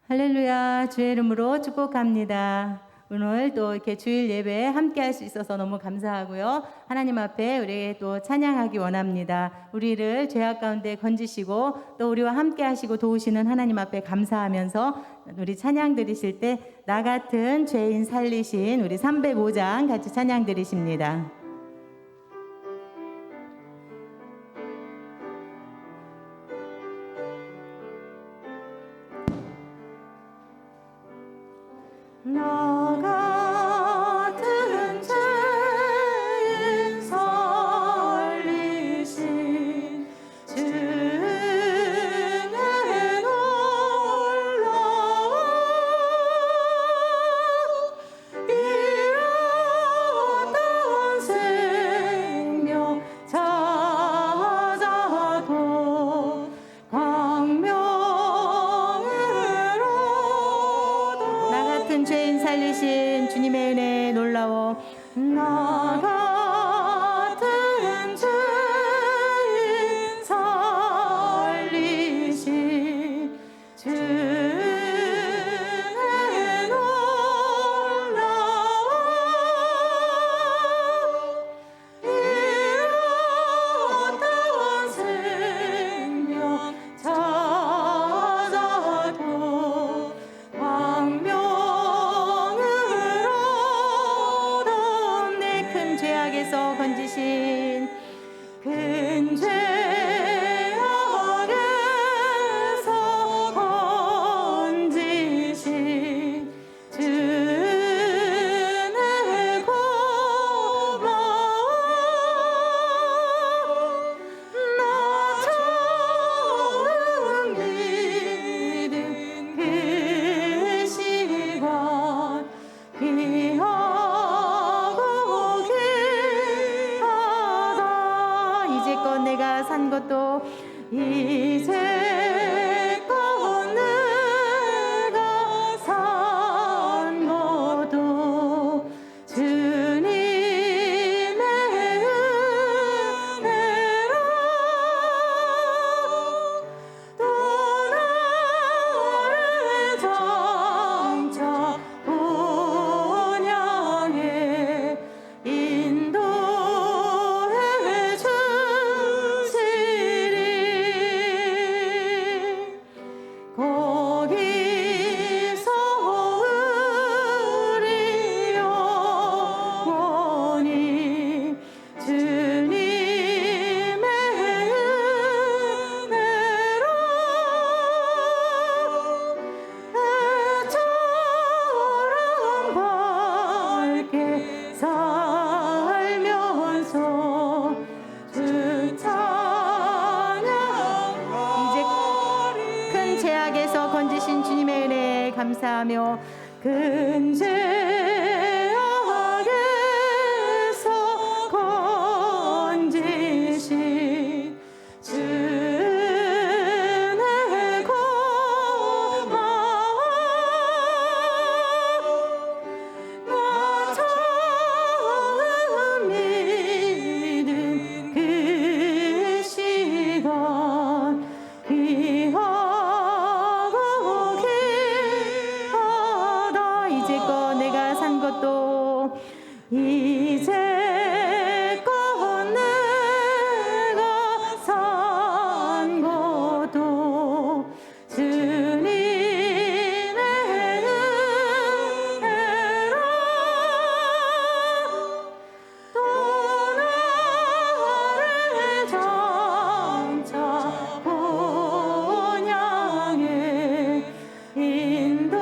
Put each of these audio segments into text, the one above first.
할렐루야, 주의 이름으로 축복합니다. 오늘 또 이렇게 주일 예배에 함께 할 수 있어서 너무 감사하고요. 하나님 앞에 우리 또 찬양하기 원합니다. 우리를 죄악 가운데 건지시고 또 우리와 함께 하시고 도우시는 하나님 앞에 감사하면서 우리 찬양 드리실 때 나 같은 죄인 살리신 우리 305장 같이 찬양 드리십니다. 나 같은 죄인 살리신 주의 놀라워 잃었던 생명 찾아도 광명으로 나 같은 죄인 살리신 주님의 은혜 놀라워 나 같은 죄인 살리신 주의 놀라워 잃었던 생명 찾아도 광명으로 내 큰 죄악에서 건지신 큰 죄악에서 건지신 주의 고마워 나 처음 믿은 그 시간 귀하고 귀하다 이제껏 내가 산 것도 이제껏 내가 산 것도 주님의 은혜라 또 나를 장차 본향에 인도해 주시리 거기서 우리 영원히 주님의 은혜로 해처럼 밝게 살면서 주 찬양 이제 큰 죄악에서 건지신 주님의 은혜에 감사하며 큰 죄악에서 건지신 주의 고마워 나 처음 믿은 그 시간 귀하고 귀하다 이제껏 내가 산 것도 이제껏 내가 산 것도 주님의 은혜라 또 나를 장차 본향에 인도해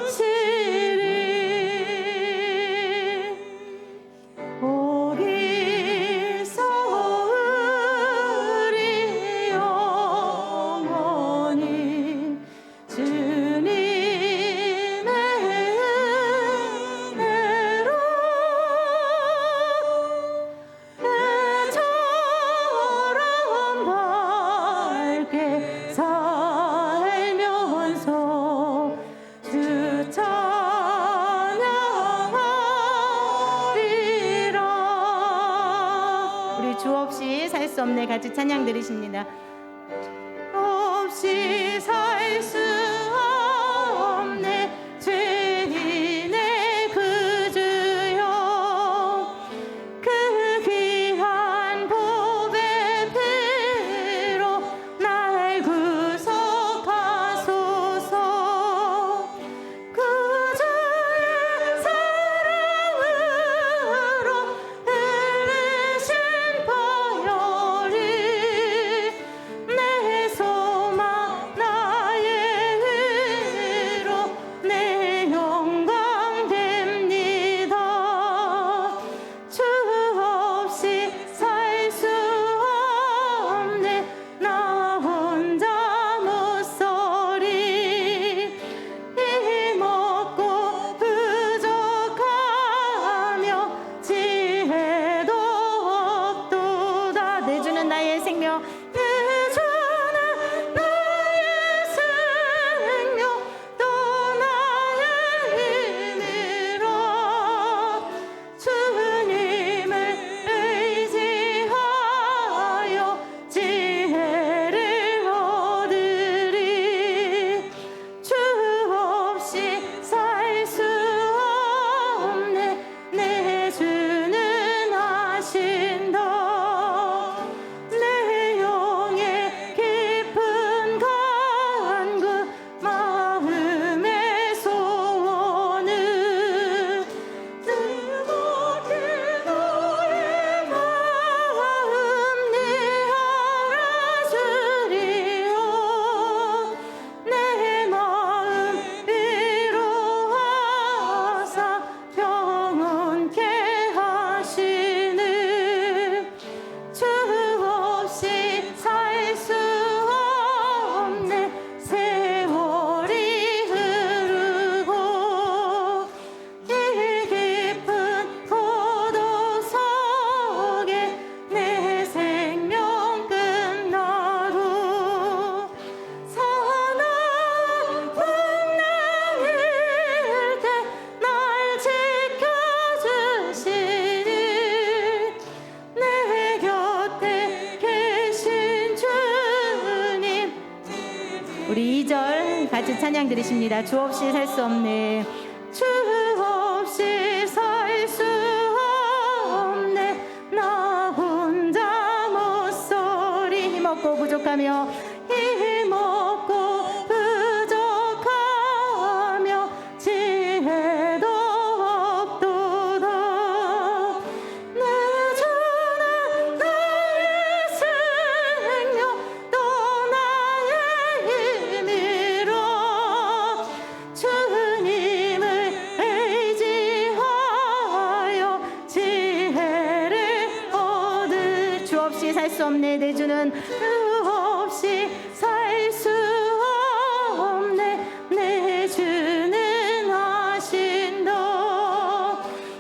주시리 거기서 우리 영원히 주님의 은혜로 해처럼 밝게 살면서 주 찬양하리라 우리 주 없이 살 수 없네 같이 찬양 드리십니다. 없이 없이 살 수 없네. 죄인의 구주여, 그 귀한 보배 피로 날 구속하소서. 구주의 사랑으로 흘리신 보혈이 내 소망 나의 위로 내 영광 됩니다. 주 없이 살 수 없네. 나 혼자 못 서리. 힘없고 부족하며 지혜도 없도다. 내 주는 나의 생명, 내 주는 나의 생명, 또 나의 힘이라. 주님을 의지하여 지혜를 얻으리. 주 없이 살 수 없네. 내 주는 아신다. 내 영의 깊은 간구, 마음의 소원을 뜨겁게 너의 마음 네 알아주리요. 내 마음 위로하사 평온케 하시는. 주 없이 살 수 없네. 세월이 흐르고 이 깊은 고도 속에 내 생명 끝나루. 사나운 풍랑일 때 날 지켜주시니 내 곁에 계신 주님. 우리 2절 같이 찬양 드리십니다. 주 없이 살 수 없네. 주 없이 살 수 없네. 나 혼자 못 서리. 힘없고 부족하며, 힘없고 부족하며 지혜도 없도다. 내 주는 나의 생명, 또 나의 힘이라. 주님을 의지하여 지혜를 얻을. 주 없이 살 수 없네. 내 주는 주 없이 살 수 없네. 내 주는 아신다.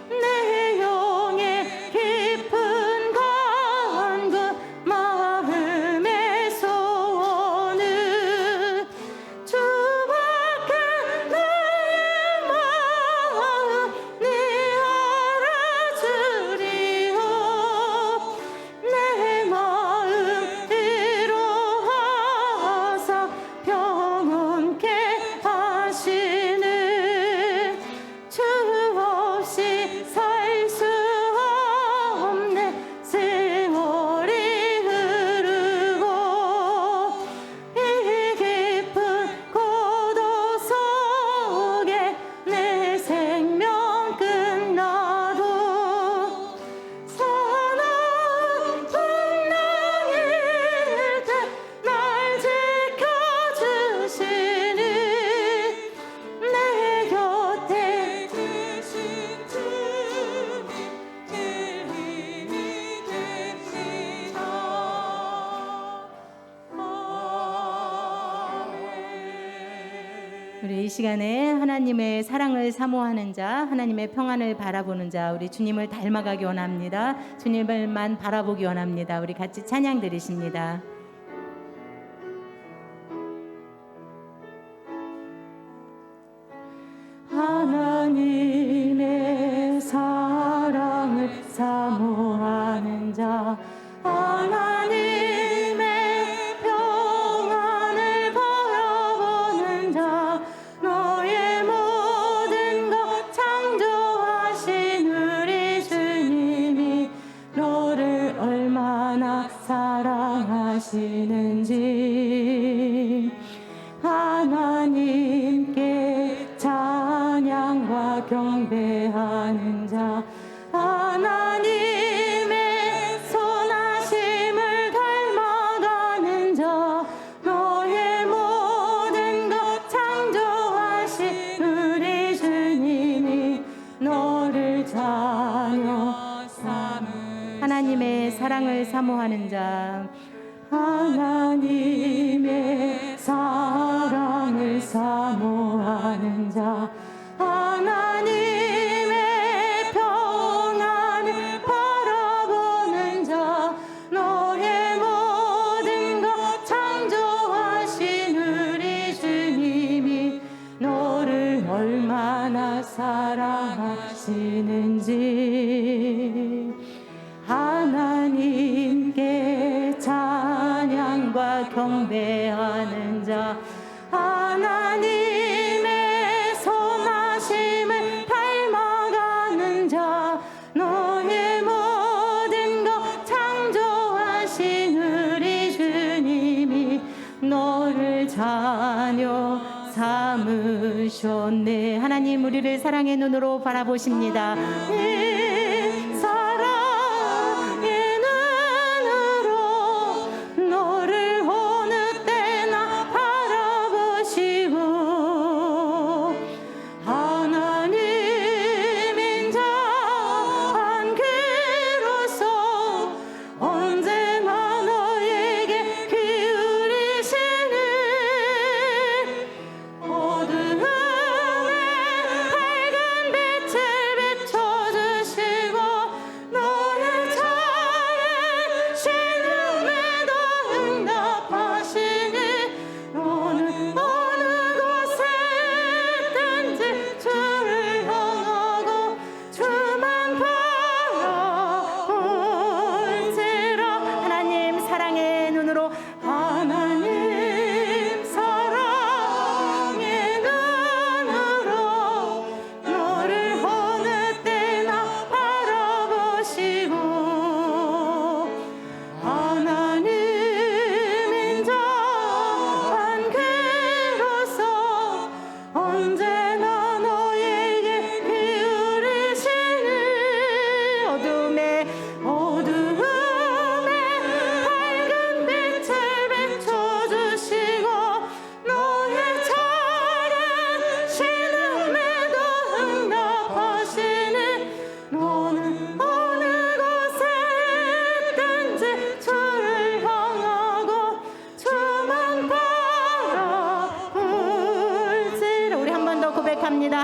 내 영의 깊은 간구, 마음의 소원을 주밖에 나의 마음 네 알아주리요. 내 마음 위로하사 평온케 하시는. 주 없이 살 수 없네. 세월이 흐르고 이 깊은 고도 속에 내 생명 끝나도 사나운 풍랑일 때 날 지켜주시는 내 곁에 계신 주님, 그 힘이 됩니다. 우리 이 시간에 하나님의 사랑을 사모하는 자, 하나님의 평안을 바라보는 자, 우리 주님을 닮아가기 원합니다. 주님을만 바라보기 원합니다. 우리 같이 찬양 드리십니다. 하나님의 사랑을 사모하는 자, 하나님의 평안을 사랑하시는지 하나님께 찬양과 경배하는 자 하나님의 선하심을 닮아가는 자 너의 모든 것 창조하신 우리 주님이 너를 자녀 하나님의 사랑을 사모하는 자 하나님의 사랑을 사모하는 자 하나님의 평안을 바라보는 자 너의 모든 것 창조하신 우리 주님이 너를 얼마나 사랑하시는지 하나님께 찬양과 경배하는 자 하나님의 선하심을 닮아가는 자 너의 모든 것 창조하신 우리 주님이 너를 자녀 삼으셨네. 하나님 우리를 사랑의 눈으로 바라보십니다.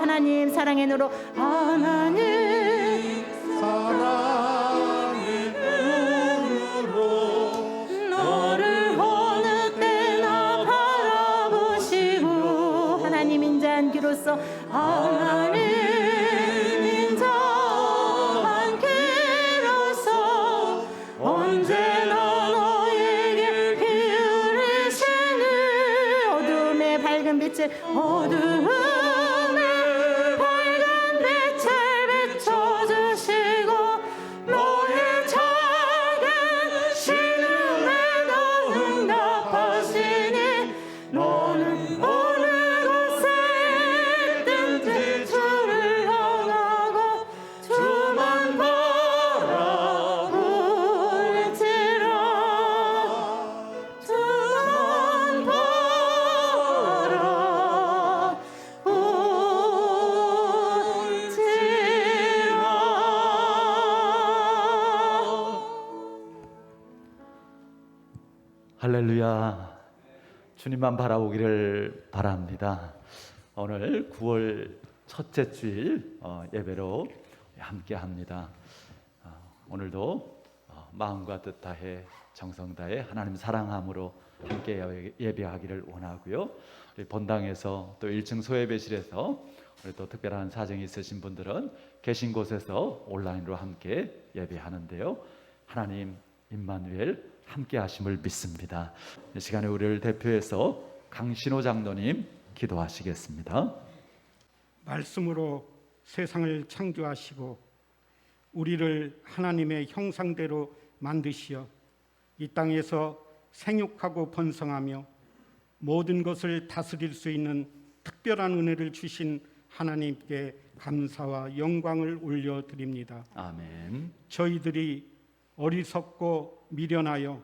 하나님 사랑의 눈으로 하나님 사랑의 눈으로 너를 어느 때나 바라보시고 하나님 인자한 귀로서 하나님 인자한 귀로서 언제나 너에게 기울이시는 어둠의 밝은 빛을 어둠 할렐루야. 주님만 바라보기를 바랍니다. 오늘 9월 첫째 주일 예배로 함께 합니다. 오늘도 마음과 뜻 다해 정성 다해 하나님 사랑함으로 함께 예배하기를 원하고요. 우리 본당에서 또 1층 소예배실에서 우리 또 특별한 사정이 있으신 분들은 계신 곳에서 온라인으로 함께 예배하는데요. 하나님 임마누엘 함께 하심을 믿습니다. 이 시간에 우리를 대표해서 강신호 장로님 기도하시겠습니다. 말씀으로 세상을 창조하시고 우리를 하나님의 형상대로 만드시어 이 땅에서 생육하고 번성하며 모든 것을 다스릴 수 있는 특별한 은혜를 주신 하나님께 감사와 영광을 올려드립니다. 아멘. 저희들이 어리석고 미련하여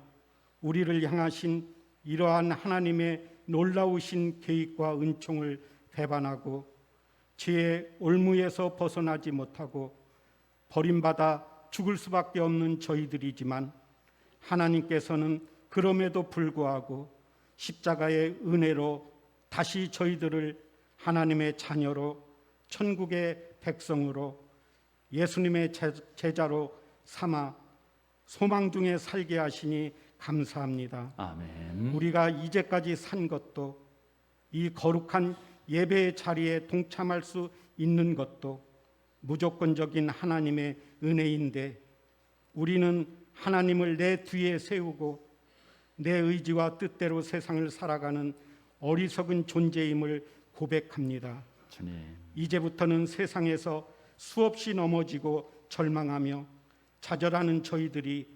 우리를 향하신 이러한 하나님의 놀라우신 계획과 은총을 배반하고 죄의 올무에서 벗어나지 못하고 버림받아 죽을 수밖에 없는 저희들이지만 하나님께서는 그럼에도 불구하고 십자가의 은혜로 다시 저희들을 하나님의 자녀로 천국의 백성으로 예수님의 제자로 삼아 소망 중에 살게 하시니 감사합니다. 아멘. 우리가 이제까지 산 것도 이 거룩한 예배의 자리에 동참할 수 있는 것도 무조건적인 하나님의 은혜인데 우리는 하나님을 내 뒤에 세우고 내 의지와 뜻대로 세상을 살아가는 어리석은 존재임을 고백합니다. 주님. 이제부터는 세상에서 수없이 넘어지고 절망하며 좌절하는 저희들이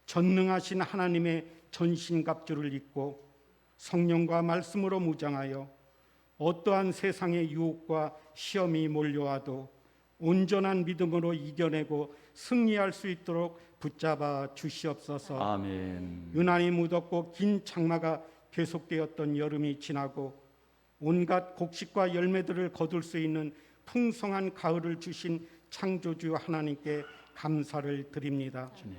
전능하신 하나님의 전신갑주를 입고 성령과 말씀으로 무장하여 어떠한 세상의 유혹과 시험이 몰려와도 온전한 믿음으로 이겨내고 승리할 수 있도록 붙잡아 주시옵소서. 아멘. 유난히 무덥고 긴 장마가 계속되었던 여름이 지나고 온갖 곡식과 열매들을 거둘 수 있는 풍성한 가을을 주신 창조주 하나님께 감사를 드립니다. 주님.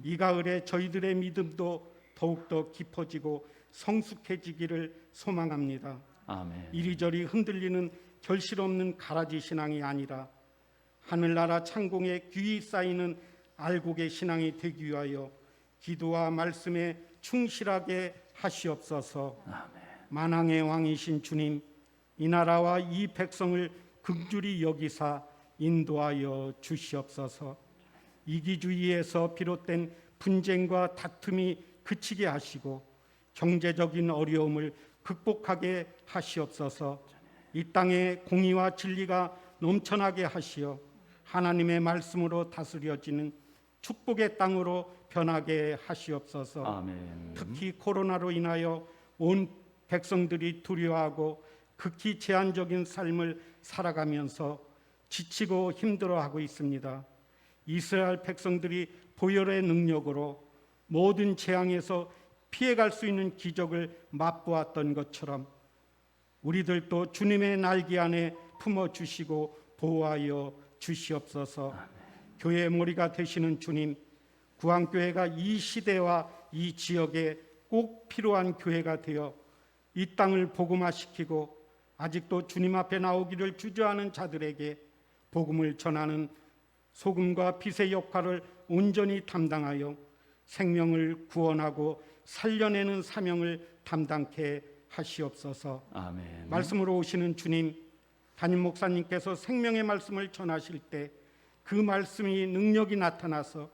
이 가을에 저희들의 믿음도 더욱더 깊어지고 성숙해지기를 소망합니다. 아멘. 이리저리 흔들리는 결실 없는 가라지 신앙이 아니라 하늘나라 창공에 귀히 쌓이는 알곡의 신앙이 되기 위하여 기도와 말씀에 충실하게 하시옵소서. 만왕의 왕이신 주님, 이 나라와 이 백성을 긍휼히 여기사 인도하여 주시옵소서. 이기주의에서 비롯된 분쟁과 다툼이 그치게 하시고 경제적인 어려움을 극복하게 하시옵소서. 이 땅에 공의와 진리가 넘쳐나게 하시어 하나님의 말씀으로 다스려지는 축복의 땅으로 변하게 하시옵소서. 아멘. 특히 코로나로 인하여 온 백성들이 두려워하고 극히 제한적인 삶을 살아가면서 지치고 힘들어하고 있습니다. 이스라엘 백성들이 보혈의 능력으로 모든 재앙에서 피해갈 수 있는 기적을 맛보았던 것처럼 우리들도 주님의 날개 안에 품어주시고 보호하여 주시옵소서. 교회의 머리가 되시는 주님, 구항교회가 이 시대와 이 지역에 꼭 필요한 교회가 되어 이 땅을 복음화시키고 아직도 주님 앞에 나오기를 주저하는 자들에게 복음을 전하는 소금과 빛의 역할을 온전히 담당하여 생명을 구원하고 살려내는 사명을 담당케 하시옵소서. 아멘. 말씀으로 오시는 주님, 담임 목사님께서 생명의 말씀을 전하실 때 그 말씀이 능력이 나타나서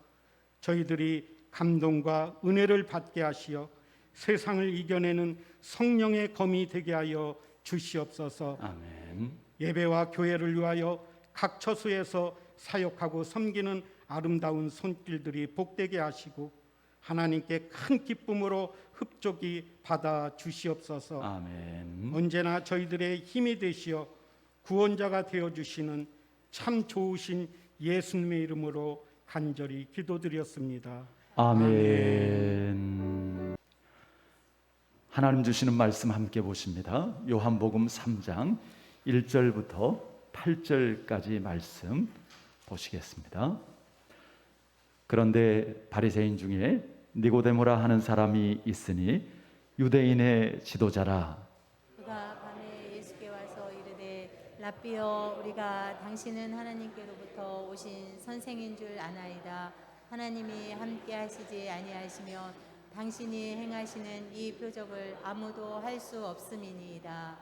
저희들이 감동과 은혜를 받게 하시어 세상을 이겨내는 성령의 검이 되게 하여 주시옵소서. 아멘. 예배와 교회를 위하여 각 처소에서 사역하고 섬기는 아름다운 손길들이 복되게 하시고 하나님께 큰 기쁨으로 흡족히 받아 주시옵소서. 아멘. 언제나 저희들의 힘이 되시어 구원자가 되어 주시는 참 좋으신 예수님의 이름으로 간절히 기도드렸습니다. 아멘. 하나님 주시는 말씀 함께 보십니다. 요한복음 3장 1절부터 8절까지 말씀 보시겠습니다. 그런데 바리새인 중에 니고데모라 하는 사람이 있으니 유대인의 지도자라. 그가 밤에 예수께 와서 이르되 랍비여 우리가 당신은 하나님께로부터 오신 선생인 줄 아나이다. 하나님이 함께 하시지 아니하시며 당신이 행하시는 이 표적을 아무도 할 수 없음이니이다.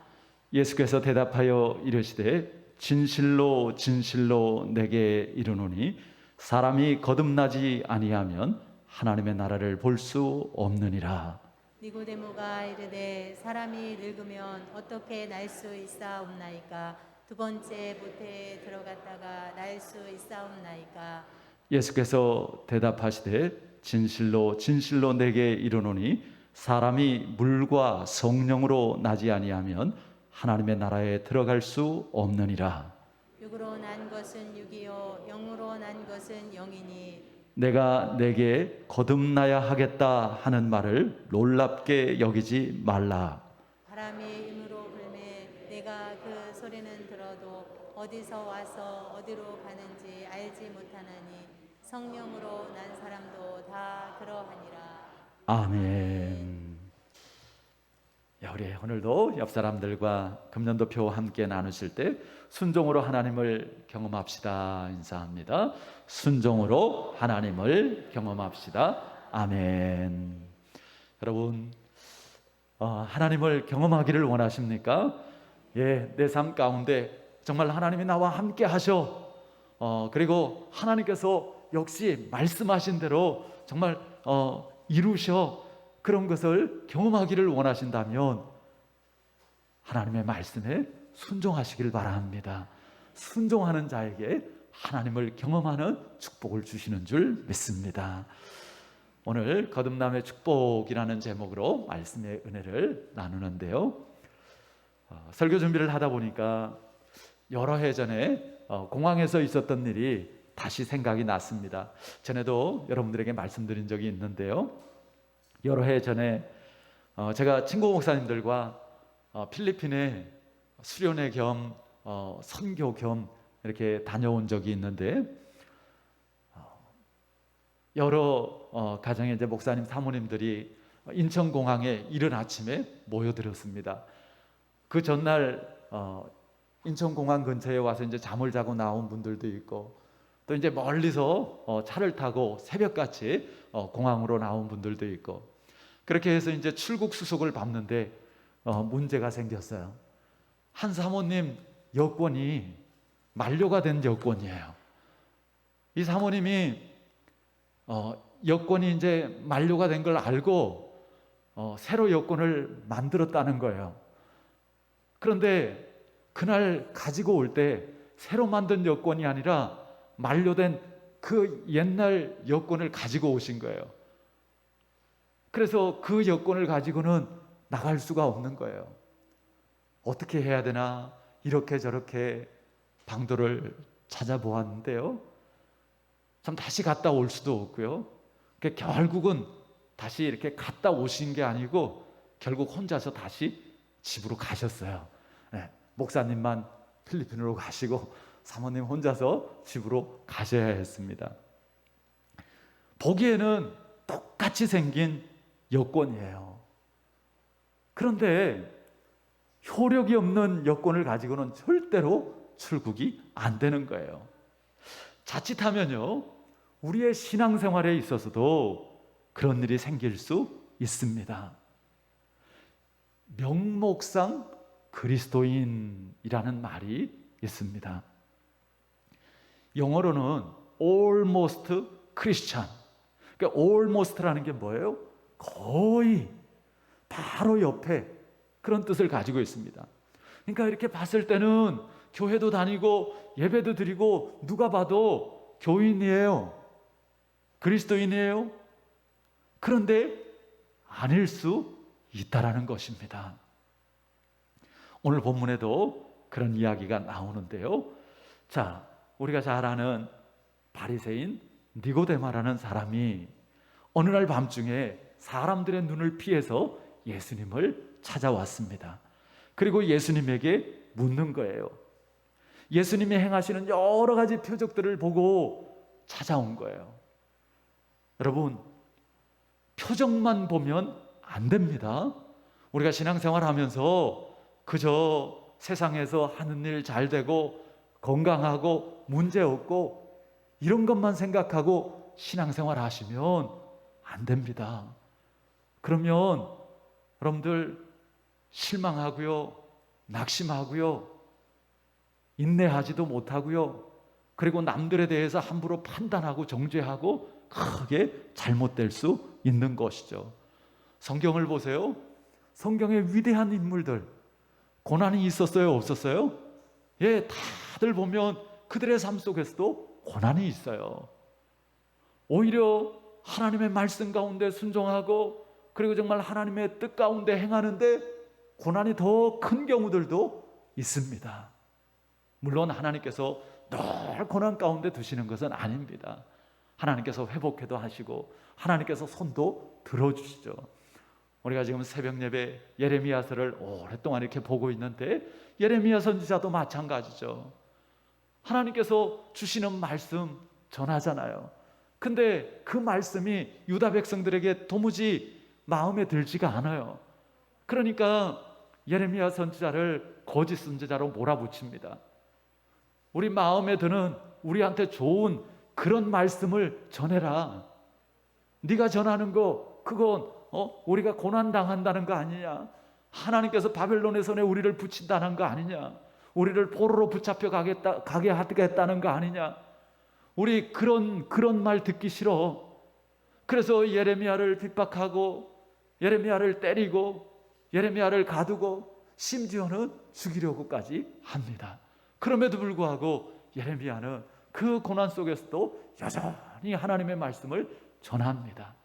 예수께서 대답하여 이르시되 진실로 진실로 내게 이르노니 사람이 거듭나지 아니하면 하나님의 나라를 볼 수 없느니라. 니고데모가 이르되 사람이 늙으면 어떻게 날 수 있사옵나이까? 두 번째 모태에 들어갔다가 날 수 있사옵나이까? 예수께서 대답하시되 진실로 진실로 내게 이르노니 사람이 물과 성령으로 나지 아니하면 하나님의 나라에 들어갈 수 없느니라. 육으로 난 것은 육이요 영으로 난 것은 영이니 내가 내게 거듭나야 하겠다 하는 말을 놀랍게 여기지 말라. 바람이 임으로 불매 내가 그 소리는 들어도 어디서 와서 어디로 가는지 알지 못하나니 성령으로 난 사람도 다 그러하니라. 아멘. 야, 우리 오늘도 옆 사람들과 금년도표 함께 나누실 때 순종으로 하나님을 경험합시다 인사합니다. 순종으로 하나님을 경험합시다. 아멘. 여러분, 하나님을 경험하기를 원하십니까? 예, 내 삶 가운데 정말 하나님이 나와 함께 하셔. 그리고 하나님께서 역시 말씀하신 대로 정말 이루셔. 그런 것을 경험하기를 원하신다면 하나님의 말씀에 순종하시길 바랍니다. 순종하는 자에게 하나님을 경험하는 축복을 주시는 줄 믿습니다. 오늘 거듭남의 축복이라는 제목으로 말씀의 은혜를 나누는데요. 설교 준비를 하다 보니까 여러 해 전에 공항에서 있었던 일이 다시 생각이 났습니다. 전에도 여러분들에게 말씀드린 적이 있는데요. 여러 해 전에 제가 친구 목사님들과 필리핀에 수련회 겸 선교 겸 이렇게 다녀온 적이 있는데 여러 가정의 이제 목사님 사모님들이 인천공항에 이른 아침에 모여들었습니다. 그 전날 인천공항 근처에 와서 이제 잠을 자고 나온 분들도 있고 또 이제 멀리서 차를 타고 새벽같이 공항으로 나온 분들도 있고 그렇게 해서 이제 출국 수속을 밟는데 문제가 생겼어요. 한 사모님 여권이 만료가 된 여권이에요. 이 사모님이 여권이 이제 만료가 된 걸 알고 새로 여권을 만들었다는 거예요. 그런데 그날 가지고 올 때 새로 만든 여권이 아니라 만료된 그 옛날 여권을 가지고 오신 거예요. 그래서 그 여권을 가지고는 나갈 수가 없는 거예요. 어떻게 해야 되나 이렇게 저렇게 방도를 찾아보았는데요. 참 다시 갔다 올 수도 없고요. 결국은 다시 이렇게 갔다 오신 게 아니고 결국 혼자서 다시 집으로 가셨어요. 네, 목사님만 필리핀으로 가시고 사모님 혼자서 집으로 가셔야 했습니다. 보기에는 똑같이 생긴 여권이에요. 그런데 효력이 없는 여권을 가지고는 절대로 출국이 안 되는 거예요. 자칫하면요, 우리의 신앙생활에 있어서도 그런 일이 생길 수 있습니다. 명목상 그리스도인이라는 말이 있습니다. 영어로는 almost Christian. 그러니까 almost라는 게 뭐예요? 거의 바로 옆에 그런 뜻을 가지고 있습니다. 그러니까 이렇게 봤을 때는 교회도 다니고 예배도 드리고 누가 봐도 교인이에요. 그리스도인이에요. 그런데 아닐 수 있다라는 것입니다. 오늘 본문에도 그런 이야기가 나오는데요. 자, 우리가 잘 아는 바리새인 니고데마라는 사람이 어느 날 밤중에 사람들의 눈을 피해서 예수님을 찾아왔습니다. 그리고 예수님에게 묻는 거예요. 예수님이 행하시는 여러 가지 표적들을 보고 찾아온 거예요. 여러분, 표적만 보면 안 됩니다. 우리가 신앙생활 하면서 그저 세상에서 하는 일 잘 되고 건강하고 문제 없고 이런 것만 생각하고 신앙생활 하시면 안 됩니다. 그러면 여러분들 실망하고요, 낙심하고요, 인내하지도 못하고요, 그리고 남들에 대해서 함부로 판단하고 정죄하고 크게 잘못될 수 있는 것이죠. 성경을 보세요. 성경의 위대한 인물들 고난이 있었어요, 없었어요? 예, 다들 보면 그들의 삶 속에서도 고난이 있어요. 오히려 하나님의 말씀 가운데 순종하고 그리고 정말 하나님의 뜻 가운데 행하는데 고난이 더 큰 경우들도 있습니다. 물론 하나님께서 늘 고난 가운데 두시는 것은 아닙니다. 하나님께서 회복해도 하시고 하나님께서 손도 들어주시죠. 우리가 지금 새벽 예배 예레미야서를 오랫동안 이렇게 보고 있는데 예레미야 선지자도 마찬가지죠. 하나님께서 주시는 말씀 전하잖아요. 근데 그 말씀이 유다 백성들에게 도무지 마음에 들지가 않아요. 그러니까 예레미야 선지자를 거짓 선지자로 몰아붙입니다. 우리 마음에 드는, 우리한테 좋은 그런 말씀을 전해라. 네가 전하는 거 그건 우리가 고난당한다는 거 아니냐, 하나님께서 바벨론의 손에 우리를 붙인다는 거 아니냐, 우리를 포로로 붙잡혀 가게 하겠다는 거 아니냐, 우리 그런 말 듣기 싫어. 그래서 예레미야를 핍박하고 예레미야를 때리고 예레미야를 가두고 심지어는 죽이려고까지 합니다. 그럼에도 불구하고 예레미야는 그 고난 속에서도 여전히 하나님의 말씀을 전합니다.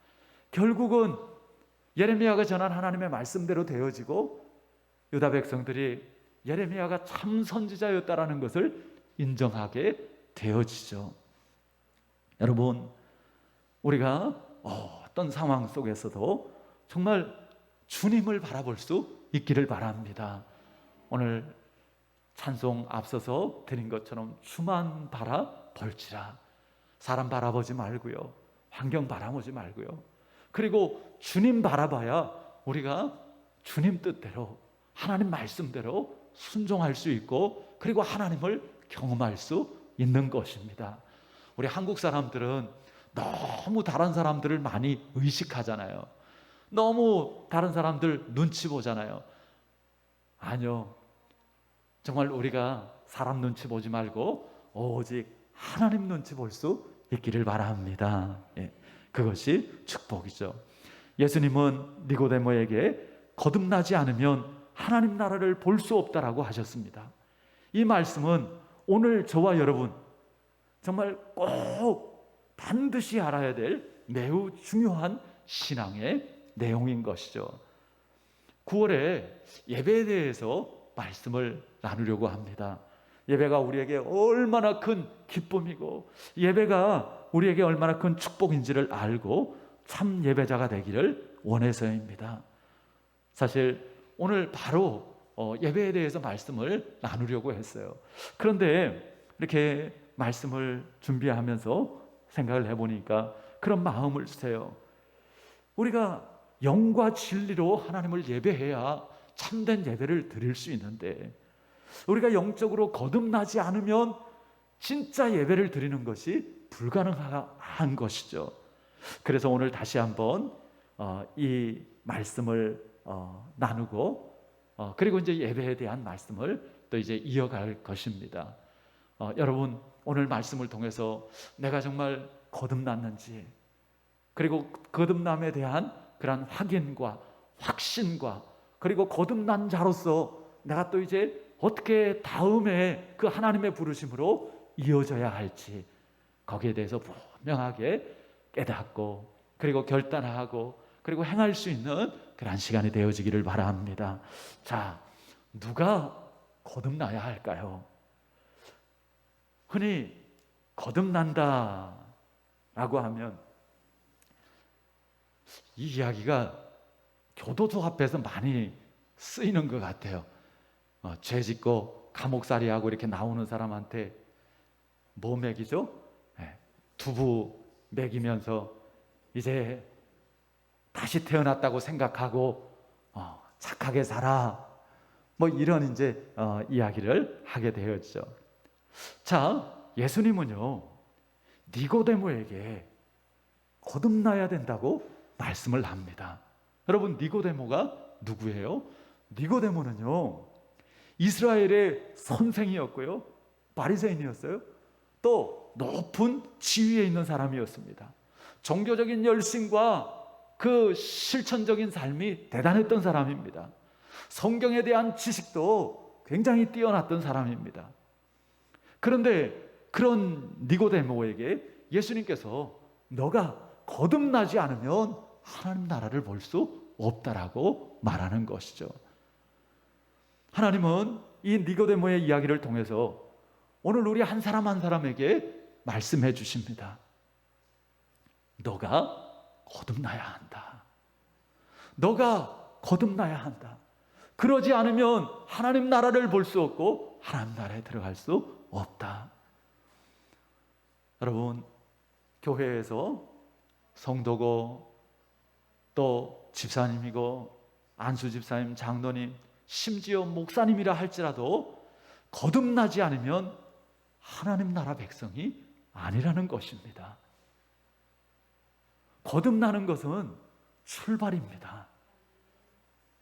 결국은 예레미야가 전한 하나님의 말씀대로 되어지고 유다 백성들이 예레미야가 참 선지자였다라는 것을 인정하게 되어지죠. 여러분, 우리가 어떤 상황 속에서도 정말 주님을 바라볼 수 있기를 바랍니다. 오늘 찬송 앞서서 드린 것처럼 주만 바라볼지라. 사람 바라보지 말고요, 환경 바라보지 말고요, 그리고 주님 바라봐야 우리가 주님 뜻대로 하나님 말씀대로 순종할 수 있고 그리고 하나님을 경험할 수 있는 것입니다. 우리 한국 사람들은 너무 다른 사람들을 많이 의식하잖아요. 너무 다른 사람들 눈치 보잖아요. 아니요, 정말 우리가 사람 눈치 보지 말고 오직 하나님 눈치 볼 수 있기를 바랍니다. 그것이 축복이죠. 예수님은 니고데모에게 거듭나지 않으면 하나님 나라를 볼 수 없다라고 하셨습니다. 이 말씀은 오늘 저와 여러분 정말 꼭 반드시 알아야 될 매우 중요한 신앙의 내용인 것이죠. 9월에 예배에 대해서 말씀을 나누려고 합니다. 예배가 우리에게 얼마나 큰 기쁨이고 예배가 우리에게 얼마나 큰 축복인지를 알고 참 예배자가 되기를 원해서입니다. 사실 오늘 바로 예배에 대해서 말씀을 나누려고 했어요. 그런데 이렇게 말씀을 준비하면서 생각을 해보니까 그런 마음을 주세요. 우리가 영과 진리로 하나님을 예배해야 참된 예배를 드릴 수 있는데 우리가 영적으로 거듭나지 않으면 진짜 예배를 드리는 것이 불가능한 것이죠. 그래서 오늘 다시 한번 이 말씀을 나누고 그리고 이제 예배에 대한 말씀을 또 이제 이어갈 것입니다. 여러분, 오늘 말씀을 통해서 내가 정말 거듭났는지, 그리고 거듭남에 대한 그런 확인과 확신과, 그리고 거듭난 자로서 내가 또 이제 어떻게 다음에 그 하나님의 부르심으로 이어져야 할지 거기에 대해서 분명하게 깨닫고 그리고 결단하고 그리고 행할 수 있는 그런 시간이 되어지기를 바랍니다. 자, 누가 거듭나야 할까요? 흔히 거듭난다 라고 하면 이 이야기가 교도소 앞에서 많이 쓰이는 것 같아요. 죄 짓고 감옥살이하고 이렇게 나오는 사람한테 뭐 먹이죠? 두부 먹이면서 이제 다시 태어났다고 생각하고 착하게 살아, 뭐 이런 이제 이야기를 하게 되었죠. 자, 예수님은요 니고데모에게 거듭나야 된다고 말씀을 합니다. 여러분, 니고데모가 누구예요? 니고데모는요 이스라엘의 선생이었고요, 바리새인이었어요. 또 높은 지위에 있는 사람이었습니다. 종교적인 열심과 그 실천적인 삶이 대단했던 사람입니다. 성경에 대한 지식도 굉장히 뛰어났던 사람입니다. 그런데 그런 니고데모에게 예수님께서 너가 거듭나지 않으면 하나님 나라를 볼 수 없다라고 말하는 것이죠. 하나님은 이 니고데모의 이야기를 통해서 오늘 우리 한 사람 한 사람에게 말씀해 주십니다. 너가 거듭나야 한다. 너가 거듭나야 한다. 그러지 않으면 하나님 나라를 볼 수 없고 하나님 나라에 들어갈 수 없다. 여러분, 교회에서 성도고 또 집사님이고 안수 집사님, 장로님, 심지어 목사님이라 할지라도 거듭나지 않으면 하나님 나라 백성이 아니라는 것입니다. 거듭나는 것은 출발입니다.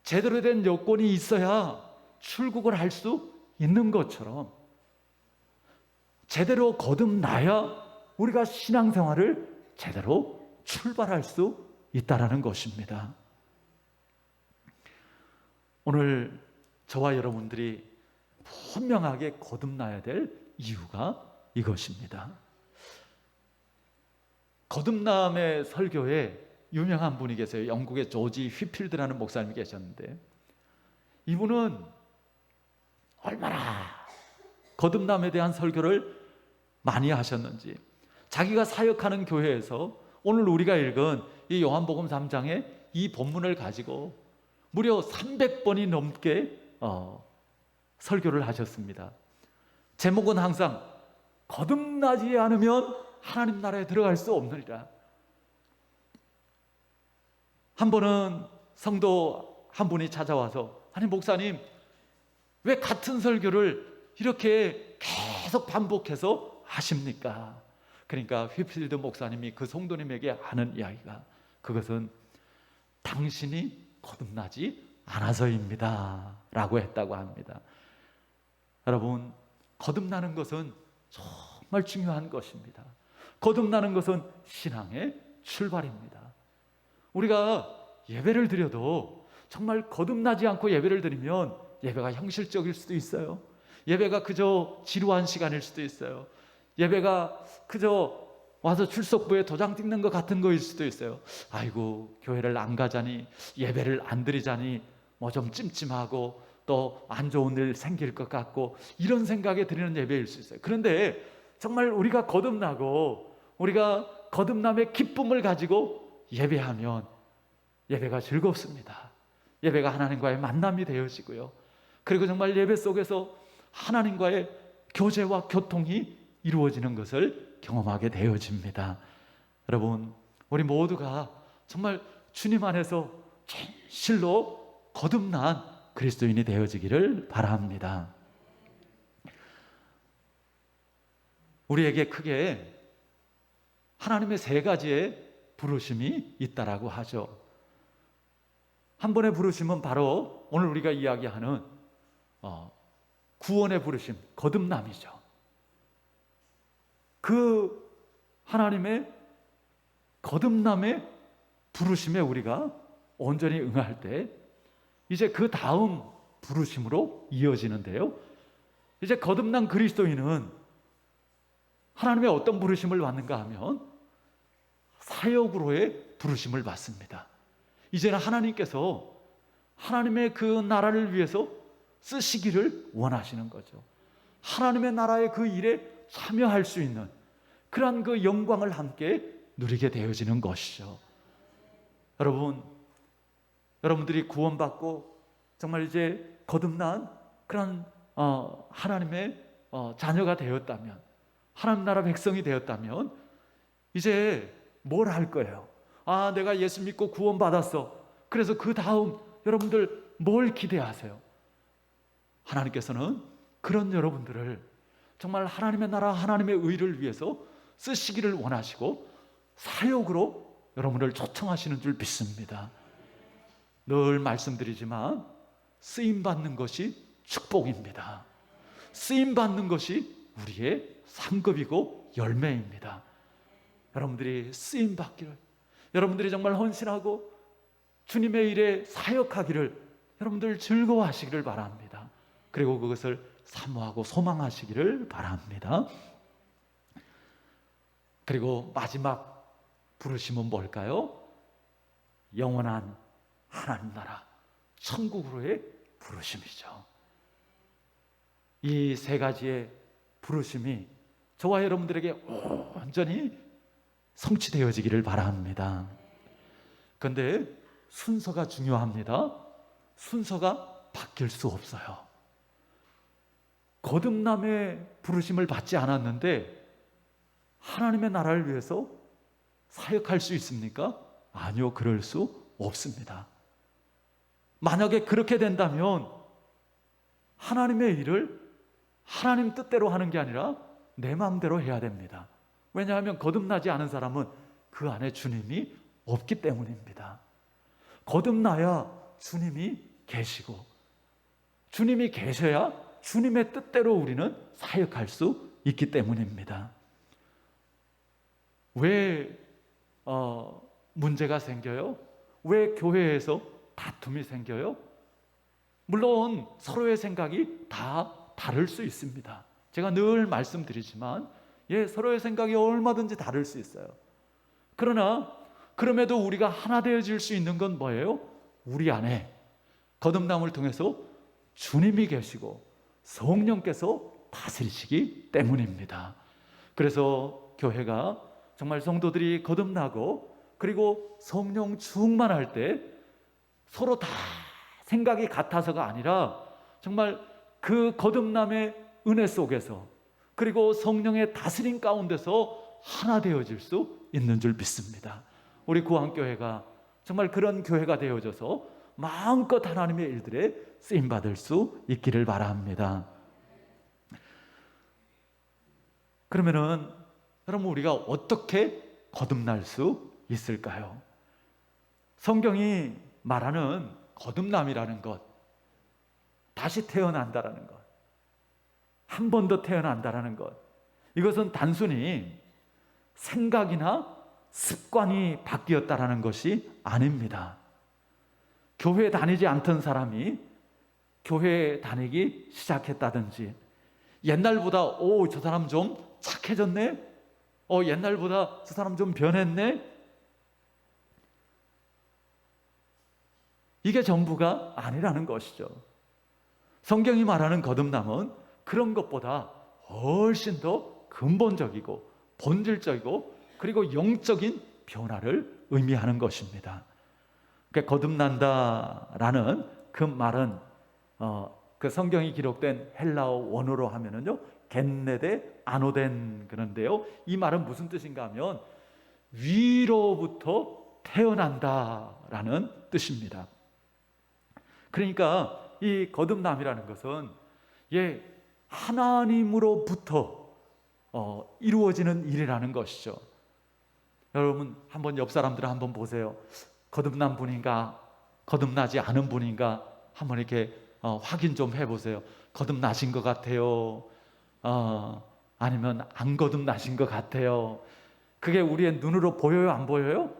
제대로 된 여건이 있어야 출국을 할 수 있는 것처럼 제대로 거듭나야 우리가 신앙생활을 제대로 출발할 수 있다라는 것입니다. 오늘 저와 여러분들이 분명하게 거듭나야 될 이유가 이것입니다. 거듭남의 설교에 유명한 분이 계세요. 영국의 조지 휘필드라는 목사님이 계셨는데, 이분은 얼마나 거듭남에 대한 설교를 많이 하셨는지, 자기가 사역하는 교회에서 오늘 우리가 읽은 이 요한복음 3장의 이 본문을 가지고 무려 300번이 넘게 설교를 하셨습니다. 제목은 항상 거듭나지 않으면 하나님 나라에 들어갈 수 없느니라. 한 번은 성도 한 분이 찾아와서, 아니 목사님, 왜 같은 설교를 이렇게 계속 반복해서 하십니까? 그러니까 휘필드 목사님이 그 성도님에게 하는 이야기가, 그것은 당신이 거듭나지 않아서입니다 라고 했다고 합니다. 여러분, 거듭나는 것은 정말 중요한 것입니다. 거듭나는 것은 신앙의 출발입니다. 우리가 예배를 드려도 정말 거듭나지 않고 예배를 드리면 예배가 형식적일 수도 있어요. 예배가 그저 지루한 시간일 수도 있어요. 예배가 그저 와서 출석부에 도장 찍는 것 같은 거일 수도 있어요. 아이고, 교회를 안 가자니, 예배를 안 드리자니 뭐 좀 찜찜하고 또 안 좋은 일 생길 것 같고, 이런 생각에 드리는 예배일 수 있어요. 그런데 정말 우리가 거듭나고 우리가 거듭남의 기쁨을 가지고 예배하면 예배가 즐겁습니다. 예배가 하나님과의 만남이 되어지고요. 그리고 정말 예배 속에서 하나님과의 교제와 교통이 이루어지는 것을 경험하게 되어집니다. 여러분, 우리 모두가 정말 주님 안에서 진실로 거듭난 그리스도인이 되어지기를 바랍니다. 우리에게 크게 하나님의 세 가지의 부르심이 있다라고 하죠. 한 번의 부르심은 바로 오늘 우리가 이야기하는 구원의 부르심, 거듭남이죠. 그 하나님의 거듭남의 부르심에 우리가 온전히 응할 때 이제 그 다음 부르심으로 이어지는데요. 이제 거듭난 그리스도인은 하나님의 어떤 부르심을 받는가 하면 사역으로의 부르심을 받습니다. 이제는 하나님께서 하나님의 그 나라를 위해서 쓰시기를 원하시는 거죠. 하나님의 나라의 그 일에 참여할 수 있는 그러한 그 영광을 함께 누리게 되어지는 것이죠. 여러분들이 구원받고 정말 이제 거듭난 그런 하나님의 자녀가 되었다면, 하나님 나라 백성이 되었다면 이제 뭘 할 거예요? 아, 내가 예수 믿고 구원받았어. 그래서 그 다음 여러분들 뭘 기대하세요? 하나님께서는 그런 여러분들을 정말 하나님의 나라, 하나님의 의를 위해서 쓰시기를 원하시고 사역으로 여러분을 초청하시는 줄 믿습니다. 늘 말씀드리지만 쓰임받는 것이 축복입니다. 쓰임받는 것이 우리의 상급이고 열매입니다. 여러분들이 쓰임받기를, 여러분들이 정말 헌신하고 주님의 일에 사역하기를 여러분들 즐거워하시기를 바랍니다. 그리고 그것을 사모하고 소망하시기를 바랍니다. 그리고 마지막 부르심은 뭘까요? 영원한 하나님 나라, 천국으로의 부르심이죠. 이 세 가지의 부르심이 저와 여러분들에게 온전히 성취되어지기를 바랍니다. 그런데 순서가 중요합니다. 순서가 바뀔 수 없어요. 거듭남의 부르심을 받지 않았는데 하나님의 나라를 위해서 사역할 수 있습니까? 아니요, 그럴 수 없습니다. 만약에 그렇게 된다면 하나님의 일을 하나님 뜻대로 하는 게 아니라 내 마음대로 해야 됩니다. 왜냐하면 거듭나지 않은 사람은 그 안에 주님이 없기 때문입니다. 거듭나야 주님이 계시고, 주님이 계셔야 주님의 뜻대로 우리는 사역할 수 있기 때문입니다. 왜 문제가 생겨요? 왜 교회에서 다툼이 생겨요? 물론 서로의 생각이 다 다를 수 있습니다. 제가 늘 말씀드리지만 서로의 생각이 얼마든지 다를 수 있어요. 그러나 그럼에도 우리가 하나 되어질 수 있는 건 뭐예요? 우리 안에 거듭남을 통해서 주님이 계시고 성령께서 다스리시기 때문입니다. 그래서 교회가 정말 성도들이 거듭나고 그리고 성령 충만할 때 서로 다 생각이 같아서가 아니라 정말 그 거듭남의 은혜 속에서 그리고 성령의 다스림 가운데서 하나 되어질 수 있는 줄 믿습니다. 우리 구한교회가 정말 그런 교회가 되어져서 마음껏 하나님의 일들에 쓰임받을 수 있기를 바랍니다. 그러면은 여러분, 우리가 어떻게 거듭날 수 있을까요? 성경이 말하는 거듭남이라는 것, 다시 태어난다라는 것, 한 번 더 태어난다라는 것, 이것은 단순히 생각이나 습관이 바뀌었다라는 것이 아닙니다. 교회 다니지 않던 사람이 교회 다니기 시작했다든지, 옛날보다 저 사람 좀 착해졌네, 옛날보다 저 사람 좀 변했네, 이게 전부가 아니라는 것이죠. 성경이 말하는 거듭남은 그런 것보다 훨씬 더 근본적이고 본질적이고 그리고 영적인 변화를 의미하는 것입니다. 그러니까 거듭난다라는 그 말은 그 성경이 기록된 헬라어 원어로 하면은요, 겐네데 아노덴, 그런데요, 이 말은 무슨 뜻인가 하면 위로부터 태어난다라는 뜻입니다. 그러니까 이 거듭남이라는 것은 하나님으로부터 이루어지는 일이라는 것이죠. 여러분, 한번 옆 사람들을 한번 보세요. 거듭난 분인가 거듭나지 않은 분인가 한번 이렇게 확인 좀 해보세요. 거듭나신 것 같아요, 아니면 안 거듭나신 것 같아요. 그게 우리의 눈으로 보여요, 안 보여요?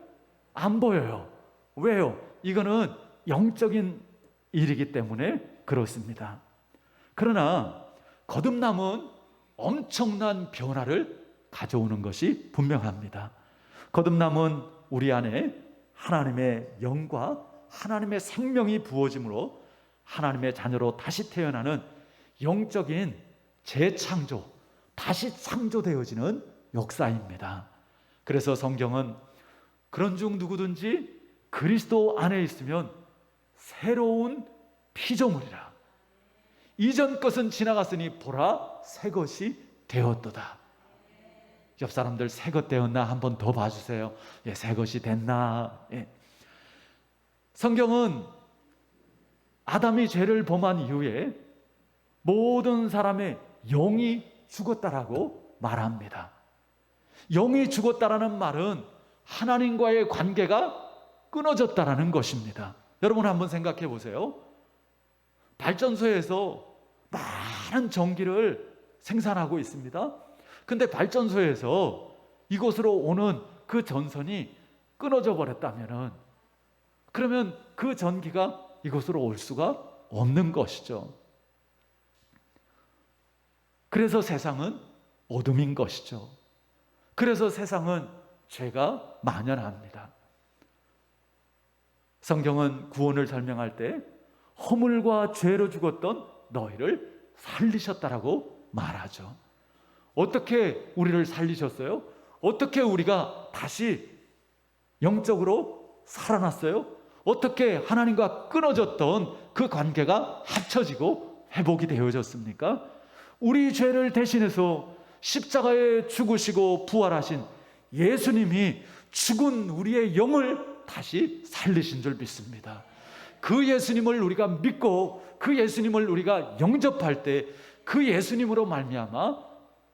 안 보여요. 왜요? 이거는 영적인 일이기 때문에 그렇습니다. 그러나 거듭남은 엄청난 변화를 가져오는 것이 분명합니다. 거듭남은 우리 안에 하나님의 영과 하나님의 생명이 부어짐으로 하나님의 자녀로 다시 태어나는 영적인 재창조, 다시 창조되어지는 역사입니다. 그래서 성경은 그런 중 누구든지 그리스도 안에 있으면 새로운 피조물이라, 이전 것은 지나갔으니 보라 새 것이 되었도다. 옆 사람들 새 것 되었나 한번 더 봐주세요. 새 것이 됐나. 성경은 아담이 죄를 범한 이후에 모든 사람의 영이 죽었다라고 말합니다. 영이 죽었다라는 말은 하나님과의 관계가 끊어졌다라는 것입니다. 여러분 한번 생각해 보세요. 발전소에서 많은 전기를 생산하고 있습니다. 근데 발전소에서 이곳으로 오는 그 전선이 끊어져 버렸다면은, 그러면 그 전기가 이곳으로 올 수가 없는 것이죠. 그래서 세상은 어둠인 것이죠. 그래서 세상은 죄가 만연합니다. 성경은 구원을 설명할 때 허물과 죄로 죽었던 너희를 살리셨다라고 말하죠. 어떻게 우리를 살리셨어요? 어떻게 우리가 다시 영적으로 살아났어요? 어떻게 하나님과 끊어졌던 그 관계가 합쳐지고 회복이 되어졌습니까? 우리 죄를 대신해서 십자가에 죽으시고 부활하신 예수님이 죽은 우리의 영을 다시 살리신 줄 믿습니다. 그 예수님을 우리가 믿고 그 예수님을 우리가 영접할 때 그 예수님으로 말미암아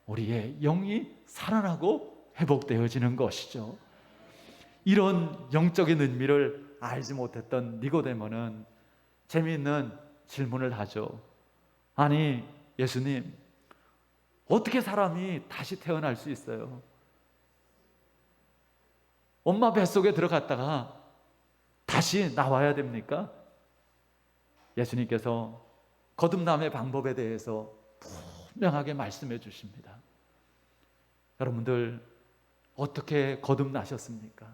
우리의 영이 살아나고 회복되어지는 것이죠. 이런 영적인 의미를 알지 못했던 니고데모는 재미있는 질문을 하죠. 아니 예수님, 어떻게 사람이 다시 태어날 수 있어요? 엄마 뱃속에 들어갔다가 다시 나와야 됩니까? 예수님께서 거듭남의 방법에 대해서 분명하게 말씀해 주십니다. 여러분들 어떻게 거듭나셨습니까?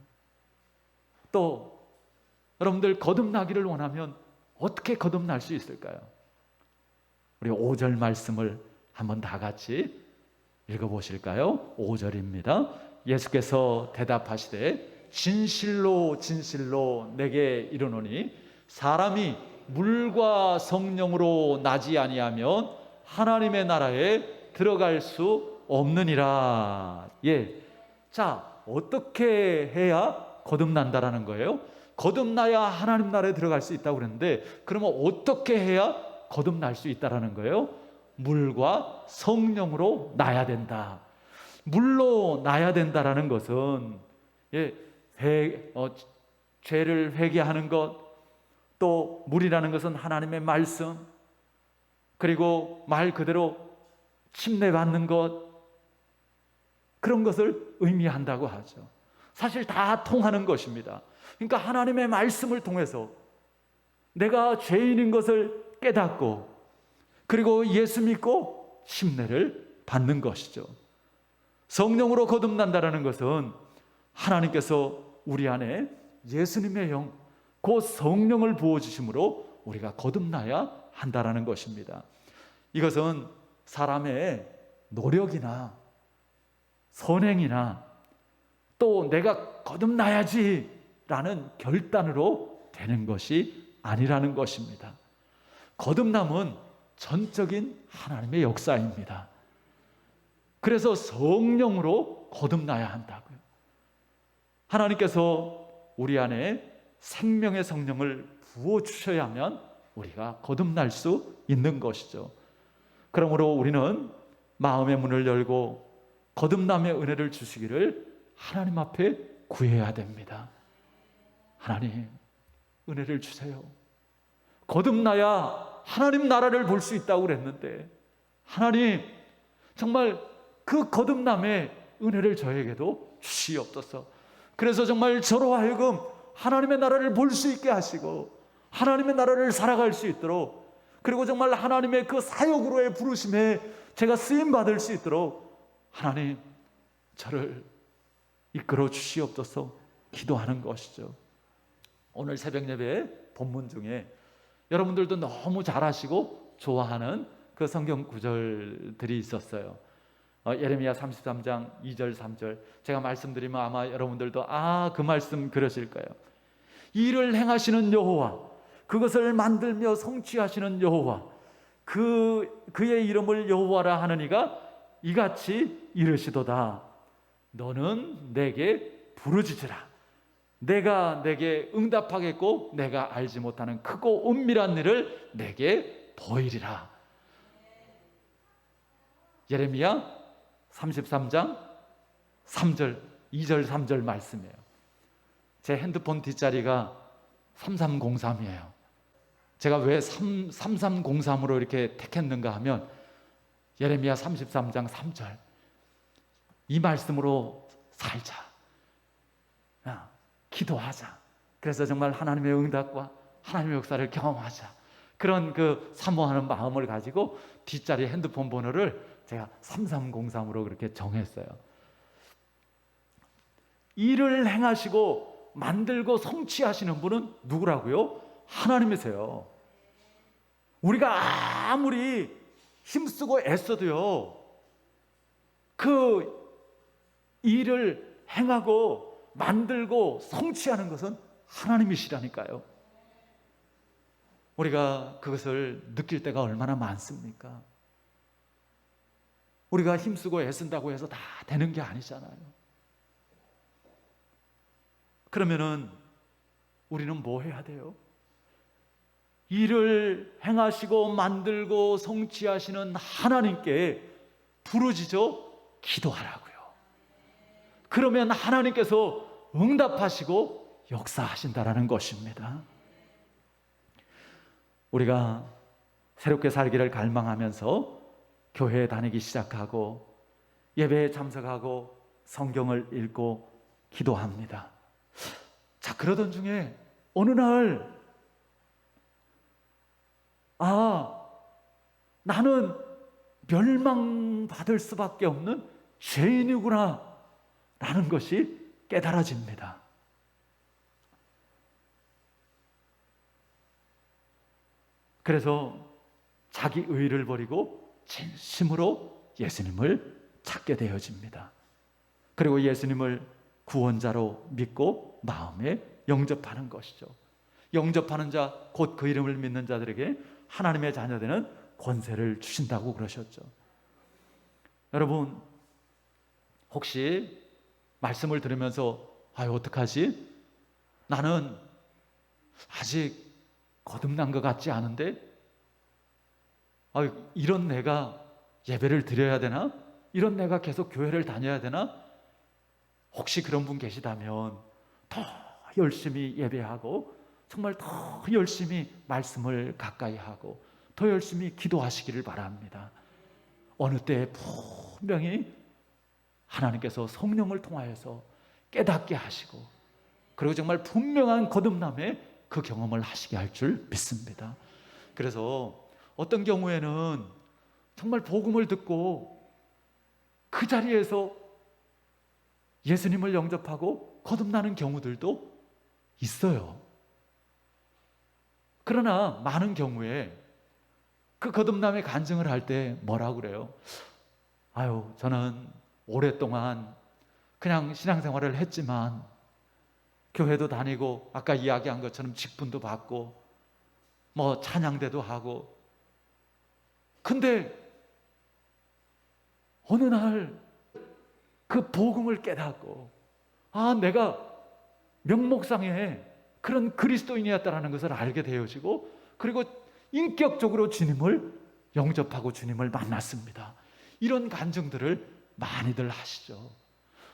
또 여러분들 거듭나기를 원하면 어떻게 거듭날 수 있을까요? 우리 5절 말씀을 한번 다 같이 읽어보실까요? 5절입니다. 예수께서 대답하시되 진실로 진실로 내게 이르노니 사람이 물과 성령으로 나지 아니하면 하나님의 나라에 들어갈 수 없느니라. 예. 자, 어떻게 해야 거듭난다라는 거예요? 거듭나야 하나님 나라에 들어갈 수 있다고 그랬는데, 그러면 어떻게 해야 거듭날 수 있다라는 거예요? 물과 성령으로 나야 된다. 물로 나야 된다라는 것은 죄를 회개하는 것, 또 물이라는 것은 하나님의 말씀, 그리고 말 그대로 침례받는 것, 그런 것을 의미한다고 하죠. 사실 다 통하는 것입니다. 그러니까 하나님의 말씀을 통해서 내가 죄인인 것을 깨닫고 그리고 예수 믿고 침례를 받는 것이죠. 성령으로 거듭난다는 것은 하나님께서 우리 안에 예수님의 영, 그 성령을 부어주심으로 우리가 거듭나야 한다는 것입니다. 이것은 사람의 노력이나 선행이나 또 내가 거듭나야지 라는 결단으로 되는 것이 아니라는 것입니다. 거듭남은 전적인 하나님의 역사입니다. 그래서 성령으로 거듭나야 한다고요. 하나님께서 우리 안에 생명의 성령을 부어주셔야만 우리가 거듭날 수 있는 것이죠. 그러므로 우리는 마음의 문을 열고 거듭남의 은혜를 주시기를 하나님 앞에 구해야 됩니다. 하나님, 은혜를 주세요. 거듭나야 하나님 나라를 볼 수 있다고 그랬는데, 하나님 정말 그 거듭남의 은혜를 저에게도 주시옵소서. 그래서 정말 저로 하여금 하나님의 나라를 볼 수 있게 하시고 하나님의 나라를 살아갈 수 있도록, 그리고 정말 하나님의 그 사역으로의 부르심에 제가 쓰임 받을 수 있도록 하나님 저를 이끌어 주시옵소서 기도하는 것이죠. 오늘 새벽 예배 본문 중에 여러분들도 너무 잘 아시고 좋아하는 그 성경 구절들이 있었어요. 예레미야 33장 2절 3절 제가 말씀드리면 아마 여러분들도 그 말씀 그러실 거예요. 일을 행하시는 여호와, 그것을 만들며 성취하시는 여호와, 그의 이름을 여호와라 하느니가 이같이 이르시도다. 너는 내게 부르짖으라. 내가 내게 응답하겠고 내가 알지 못하는 크고 은밀한 일을 내게 보이리라. 예레미야 33장 3절 2절 3절 말씀이에요. 제 핸드폰 뒷자리가 3303이에요. 제가 왜 3303으로 이렇게 택했는가 하면 예레미야 33장 3절 이 말씀으로 살자, 기도하자. 그래서 정말 하나님의 응답과 하나님의 역사를 경험하자. 그런 그 사모하는 마음을 가지고 뒷자리 핸드폰 번호를 제가 3303으로 그렇게 정했어요. 일을 행하시고 만들고 성취하시는 분은 누구라고요? 하나님이세요. 우리가 아무리 힘쓰고 애써도요, 그 일을 행하고 만들고 성취하는 것은 하나님이시라니까요. 우리가 그것을 느낄 때가 얼마나 많습니까? 우리가 힘쓰고 애쓴다고 해서 다 되는 게 아니잖아요. 그러면은 우리는 뭐 해야 돼요? 일을 행하시고 만들고 성취하시는 하나님께 부르짖어 기도하라고요. 그러면 하나님께서 응답하시고 역사하신다라는 것입니다. 우리가 새롭게 살기를 갈망하면서 교회에 다니기 시작하고 예배에 참석하고 성경을 읽고 기도합니다. 자, 그러던 중에 어느 날 나는 멸망받을 수밖에 없는 죄인이구나 라는 것이 깨달아집니다. 그래서 자기 의의를 버리고 진심으로 예수님을 찾게 되어집니다. 그리고 예수님을 구원자로 믿고 마음에 영접하는 것이죠. 영접하는 자, 곧 그 이름을 믿는 자들에게 하나님의 자녀되는 권세를 주신다고 그러셨죠. 여러분, 혹시 말씀을 들으면서 어떡하지? 나는 아직 거듭난 것 같지 않은데 이런 내가 예배를 드려야 되나? 이런 내가 계속 교회를 다녀야 되나? 혹시 그런 분 계시다면 더 열심히 예배하고 정말 더 열심히 말씀을 가까이 하고 더 열심히 기도하시기를 바랍니다. 어느 때에 분명히 하나님께서 성령을 통하여서 깨닫게 하시고 그리고 정말 분명한 거듭남의 그 경험을 하시게 할 줄 믿습니다. 그래서 어떤 경우에는 정말 복음을 듣고 그 자리에서 예수님을 영접하고 거듭나는 경우들도 있어요. 그러나 많은 경우에 그 거듭남의 간증을 할 때 뭐라고 그래요? 저는 오랫동안 그냥 신앙생활을 했지만 교회도 다니고 아까 이야기한 것처럼 직분도 받고 뭐 찬양대도 하고 근데 어느 날 그 복음을 깨닫고 내가 명목상에 그런 그리스도인이었다는 것을 알게 되어지고 그리고 인격적으로 주님을 영접하고 주님을 만났습니다. 이런 간증들을 많이들 하시죠.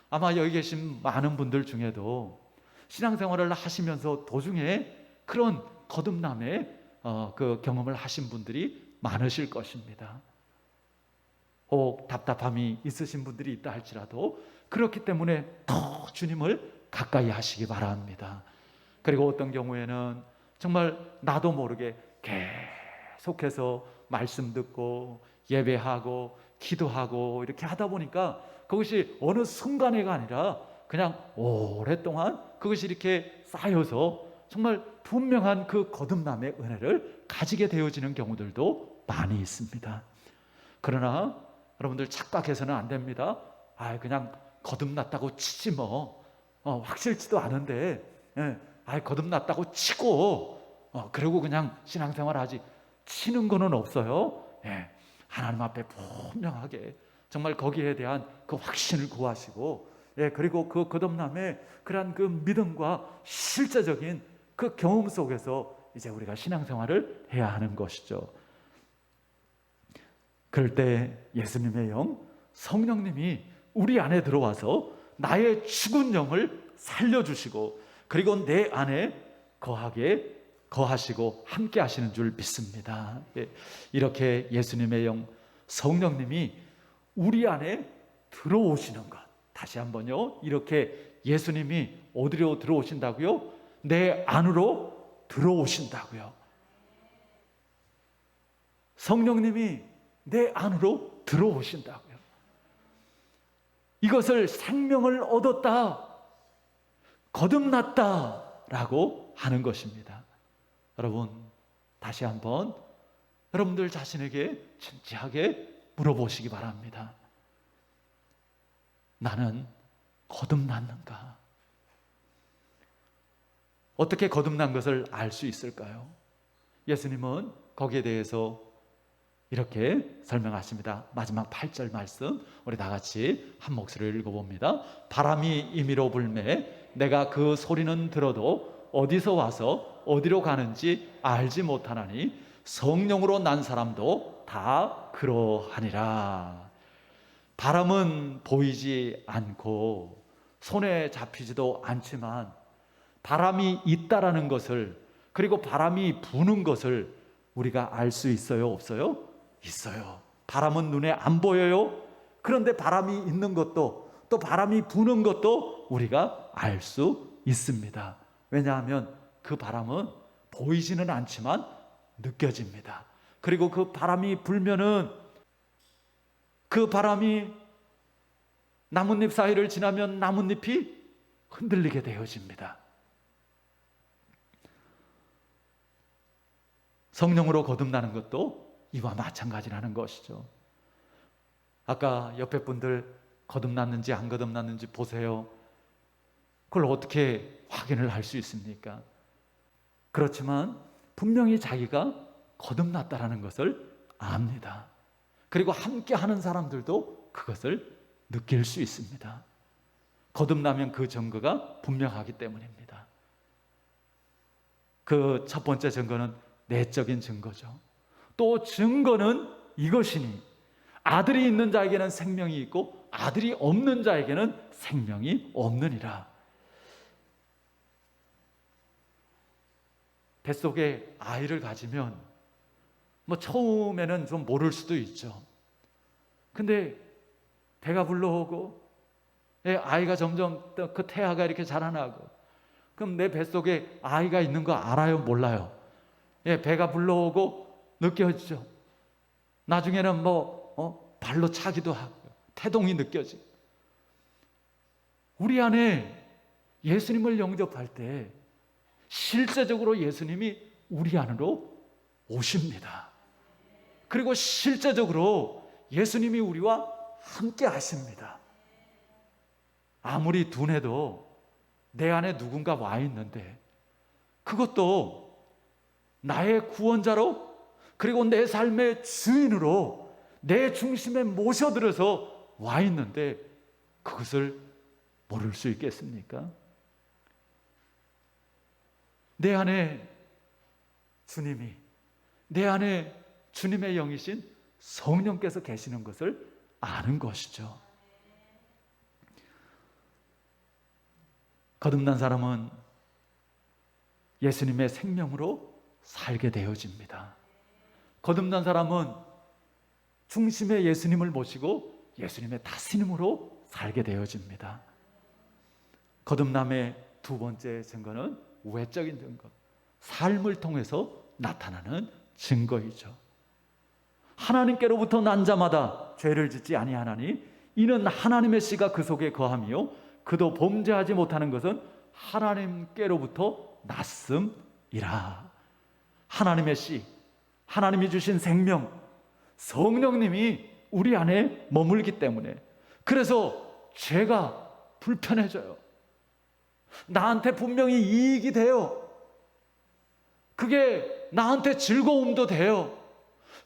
아마 여기 계신 많은 분들 중에도 신앙생활을 하시면서 도중에 그런 거듭남의 그 경험을 하신 분들이 많으실 것입니다. 혹 답답함이 있으신 분들이 있다 할지라도 그렇기 때문에 더 주님을 가까이 하시기 바랍니다. 그리고 어떤 경우에는 정말 나도 모르게 계속해서 말씀 듣고 예배하고 기도하고 이렇게 하다 보니까 그것이 어느 순간에가 아니라 그냥 오랫동안 그것이 이렇게 쌓여서 정말 분명한 그 거듭남의 은혜를 가지게 되어지는 경우들도 많이 있습니다. 그러나 여러분들 착각해서는 안 됩니다. 그냥 거듭났다고 치지 뭐 확실치도 않은데 거듭났다고 치고 그리고 그냥 신앙생활 하지 치는 거는 없어요. 하나님 앞에 분명하게 정말 거기에 대한 그 확신을 구하시고 그리고 그 거듭남의 그러한 그 믿음과 실제적인 그 경험 속에서 이제 우리가 신앙생활을 해야 하는 것이죠. 그럴 때 예수님의 영, 성령님이 우리 안에 들어와서 나의 죽은 영을 살려주시고 그리고 내 안에 거하시고 함께 하시는 줄 믿습니다. 이렇게 예수님의 영, 성령님이 우리 안에 들어오시는 것. 다시 한번요. 이렇게 예수님이 어디로 들어오신다고요? 내 안으로 들어오신다고요. 성령님이 내 안으로 들어오신다고요. 이것을 생명을 얻었다. 거듭났다라고 하는 것입니다. 여러분, 다시 한번 여러분들 자신에게 진지하게 물어보시기 바랍니다. 나는 거듭났는가? 어떻게 거듭난 것을 알 수 있을까요? 예수님은 거기에 대해서 이렇게 설명하십니다. 마지막 8절 말씀 우리 다 같이 한 목소리를 읽어봅니다. 바람이 임의로 불매 내가 그 소리는 들어도 어디서 와서 어디로 가는지 알지 못하나니 성령으로 난 사람도 다 그러하니라. 바람은 보이지 않고 손에 잡히지도 않지만 바람이 있다라는 것을, 그리고 바람이 부는 것을 우리가 알 수 있어요, 없어요? 있어요. 바람은 눈에 안 보여요. 그런데 바람이 있는 것도, 또 바람이 부는 것도 우리가 알 수 있습니다. 왜냐하면 그 바람은 보이지는 않지만 느껴집니다. 그리고 그 바람이 불면은 그 바람이 나뭇잎 사이를 지나면 나뭇잎이 흔들리게 되어집니다. 성령으로 거듭나는 것도 이와 마찬가지라는 것이죠. 아까 옆에 분들 거듭났는지 안 거듭났는지 보세요. 그걸 어떻게 확인을 할 수 있습니까? 그렇지만 분명히 자기가 거듭났다라는 것을 압니다. 그리고 함께 하는 사람들도 그것을 느낄 수 있습니다. 거듭나면 그 증거가 분명하기 때문입니다. 그 첫 번째 증거는 내적인 증거죠. 또 증거는 이것이니 아들이 있는 자에게는 생명이 있고 아들이 없는 자에게는 생명이 없느니라. 뱃속에 아이를 가지면 처음에는 좀 모를 수도 있죠. 근데 배가 불러오고 아이가 점점 그 태아가 이렇게 자라나고, 그럼 내 뱃속에 아이가 있는 거 알아요, 몰라요? 배가 불러오고 느껴지죠. 나중에는 발로 차기도 하고 태동이 느껴지고. 우리 안에 예수님을 영접할 때 실제적으로 예수님이 우리 안으로 오십니다. 그리고 실제적으로 예수님이 우리와 함께 하십니다. 아무리 둔해도 내 안에 누군가 와 있는데, 그것도 나의 구원자로, 그리고 내 삶의 주인으로 내 중심에 모셔들어서 와 있는데 그것을 모를 수 있겠습니까? 내 안에 주님이, 내 안에 주님의 영이신 성령께서 계시는 것을 아는 것이죠. 거듭난 사람은 예수님의 생명으로 살게 되어집니다. 거듭난 사람은 중심에 예수님을 모시고 예수님의 다스림으로 살게 되어집니다. 거듭남의 두 번째 증거는 외적인 증거, 삶을 통해서 나타나는 증거이죠. 하나님께로부터 난 자마다 죄를 짓지 아니하나니 이는 하나님의 씨가 그 속에 거하며 그도 범죄하지 못하는 것은 하나님께로부터 났음이라. 하나님의 씨, 하나님이 주신 생명, 성령님이 우리 안에 머물기 때문에, 그래서 죄가 불편해져요. 나한테 분명히 이익이 돼요. 그게 나한테 즐거움도 돼요.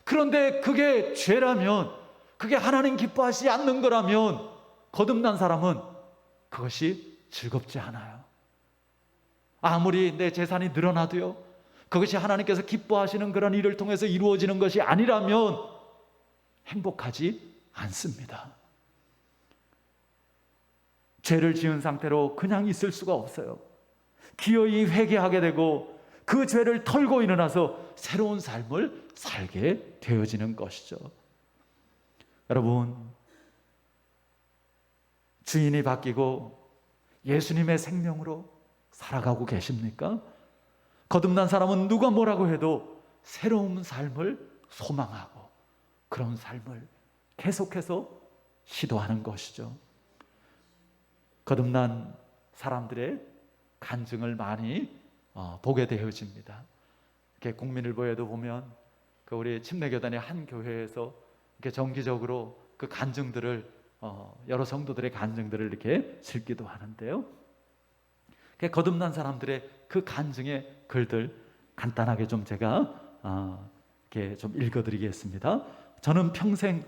그런데 그게 죄라면, 그게 하나님 기뻐하시지 않는 거라면 거듭난 사람은 그것이 즐겁지 않아요. 아무리 내 재산이 늘어나도요, 그것이 하나님께서 기뻐하시는 그런 일을 통해서 이루어지는 것이 아니라면 행복하지 않습니다. 죄를 지은 상태로 그냥 있을 수가 없어요. 기어이 회개하게 되고 그 죄를 털고 일어나서 새로운 삶을 살게 되어지는 것이죠. 여러분, 주인이 바뀌고 예수님의 생명으로 살아가고 계십니까? 거듭난 사람은 누가 뭐라고 해도 새로운 삶을 소망하고 그런 삶을 계속해서 시도하는 것이죠. 거듭난 사람들의 간증을 많이 보게 되어집니다. 이렇게 국민일보에도 보면 그 우리 침례교단의 한 교회에서 이렇게 정기적으로 그 간증들을 여러 성도들의 간증들을 이렇게 실기도 하는데요. 거듭난 사람들의 그 간증의 글들 간단하게 좀 제가 이렇게 좀 읽어드리겠습니다. 저는 평생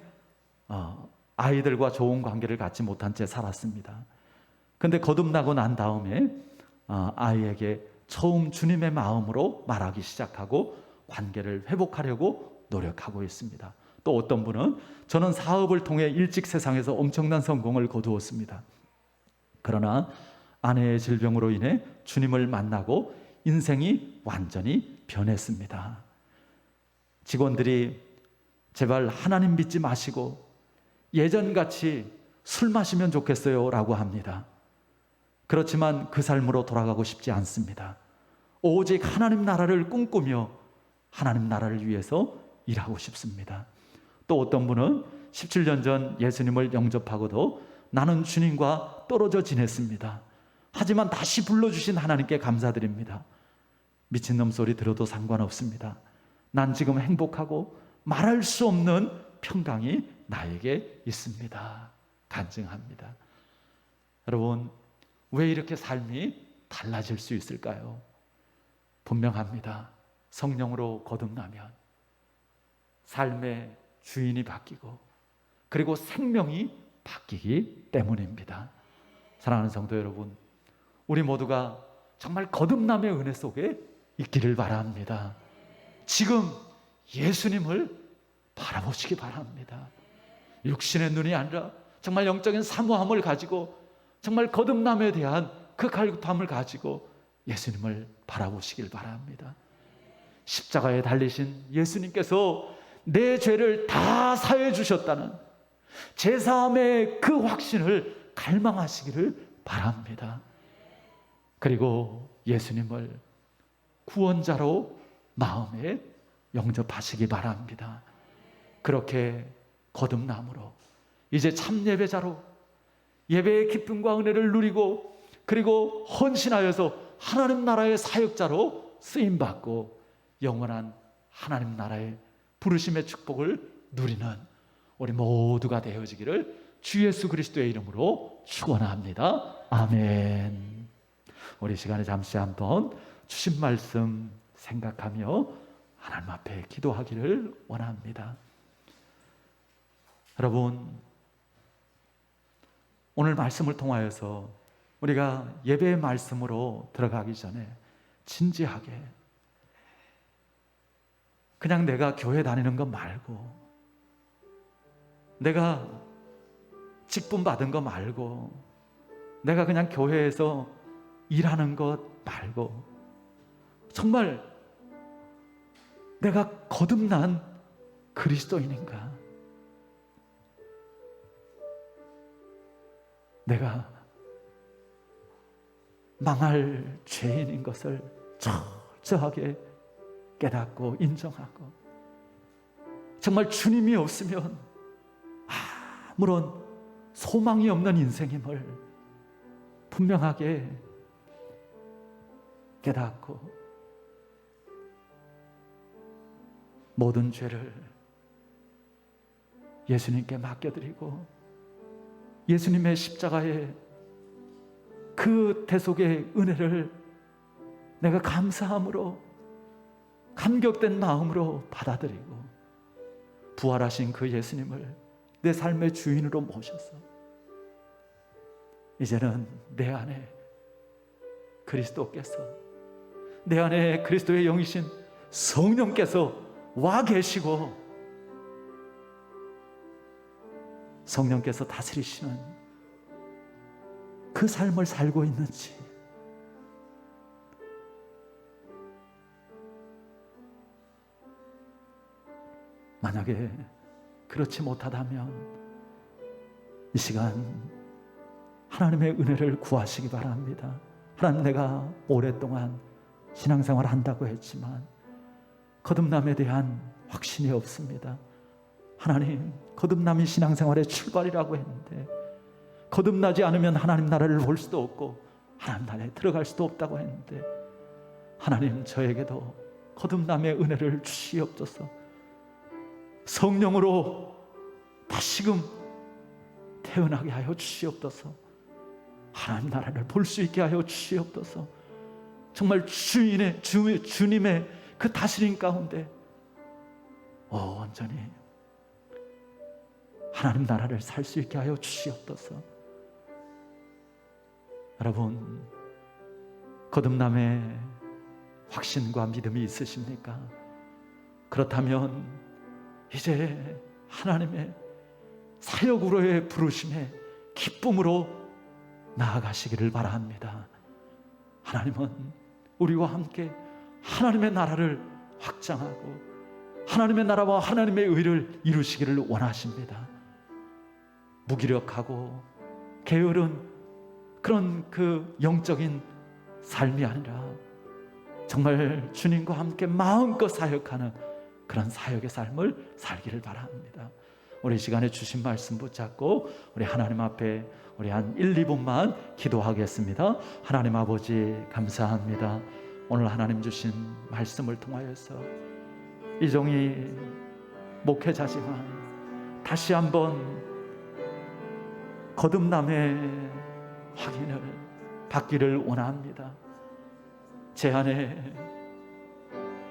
아이들과 좋은 관계를 갖지 못한 채 살았습니다. 근데 거듭나고 난 다음에 아이에게 처음 주님의 마음으로 말하기 시작하고 관계를 회복하려고 노력하고 있습니다. 또 어떤 분은 저는 사업을 통해 일찍 세상에서 엄청난 성공을 거두었습니다. 그러나 아내의 질병으로 인해 주님을 만나고 인생이 완전히 변했습니다. 직원들이 제발 하나님 믿지 마시고 예전같이 술 마시면 좋겠어요 라고 합니다. 그렇지만 그 삶으로 돌아가고 싶지 않습니다. 오직 하나님 나라를 꿈꾸며 하나님 나라를 위해서 일하고 싶습니다. 또 어떤 분은 17년 전 예수님을 영접하고도 나는 주님과 떨어져 지냈습니다. 하지만 다시 불러주신 하나님께 감사드립니다. 미친놈 소리 들어도 상관없습니다. 난 지금 행복하고 말할 수 없는 평강이 나에게 있습니다. 간증합니다. 여러분, 왜 이렇게 삶이 달라질 수 있을까요? 분명합니다. 성령으로 거듭나면 삶의 주인이 바뀌고 그리고 생명이 바뀌기 때문입니다. 사랑하는 성도 여러분, 우리 모두가 정말 거듭남의 은혜 속에 있기를 바랍니다. 지금 예수님을 바라보시기 바랍니다. 육신의 눈이 아니라 정말 영적인 사모함을 가지고 정말 거듭남에 대한 그 갈급함을 가지고 예수님을 바라보시길 바랍니다. 십자가에 달리신 예수님께서 내 죄를 다 사해 주셨다는 제사함의 그 확신을 갈망하시기를 바랍니다. 그리고 예수님을 구원자로 마음에 영접하시기 바랍니다. 그렇게 거듭남으로 이제 참 예배자로 예배의 기쁨과 은혜를 누리고 그리고 헌신하여서 하나님 나라의 사역자로 쓰임받고 영원한 하나님 나라의 부르심의 축복을 누리는 우리 모두가 되어지기를 주 예수 그리스도의 이름으로 축원합니다. 아멘. 우리 시간에 잠시 한번 주신 말씀 생각하며 하나님 앞에 기도하기를 원합니다. 여러분, 오늘 말씀을 통하여서 우리가 예배의 말씀으로 들어가기 전에 진지하게 그냥 내가 교회 다니는 것 말고 내가 직분 받은 거 말고 내가 그냥 교회에서 일하는 것 말고 정말 내가 거듭난 그리스도인인가? 내가 망할 죄인인 것을 철저하게 깨닫고 인정하고 정말 주님이 없으면 아무런 소망이 없는 인생임을 분명하게 깨닫고 모든 죄를 예수님께 맡겨드리고 예수님의 십자가의 그 대속의 은혜를 내가 감사함으로 감격된 마음으로 받아들이고 부활하신 그 예수님을 내 삶의 주인으로 모셔서 이제는 내 안에 그리스도께서 내 안에 그리스도의 영이신 성령께서 와 계시고 성령께서 다스리시는 그 삶을 살고 있는지 만약에 그렇지 못하다면 이 시간 하나님의 은혜를 구하시기 바랍니다. 하나님, 내가 오랫동안 신앙생활을 한다고 했지만 거듭남에 대한 확신이 없습니다. 하나님, 거듭남이 신앙생활의 출발이라고 했는데 거듭나지 않으면 하나님 나라를 볼 수도 없고 하나님 나라에 들어갈 수도 없다고 했는데 하나님 저에게도 거듭남의 은혜를 주시옵소서. 성령으로 다시금 태어나게 하여 주시옵소서. 하나님 나라를 볼 수 있게 하여 주시옵소서. 정말 주님의 그 다스림 가운데 온전히 하나님 나라를 살 수 있게 하여 주시옵소서. 여러분, 거듭남의 확신과 믿음이 있으십니까? 그렇다면 이제 하나님의 사역으로의 부르심에 기쁨으로 나아가시기를 바랍니다. 하나님은 우리와 함께 하나님의 나라를 확장하고 하나님의 나라와 하나님의 의를 이루시기를 원하십니다. 무기력하고 게으른 그런 그 영적인 삶이 아니라 정말 주님과 함께 마음껏 사역하는 그런 사역의 삶을 살기를 바랍니다. 우리 시간에 주신 말씀 붙잡고 우리 하나님 앞에 우리 한 1, 2분만 기도하겠습니다. 하나님 아버지 감사합니다. 오늘 하나님 주신 말씀을 통하여서 이종이 목회자지만 다시 한번 거듭남의 확인을 받기를 원합니다. 제 안에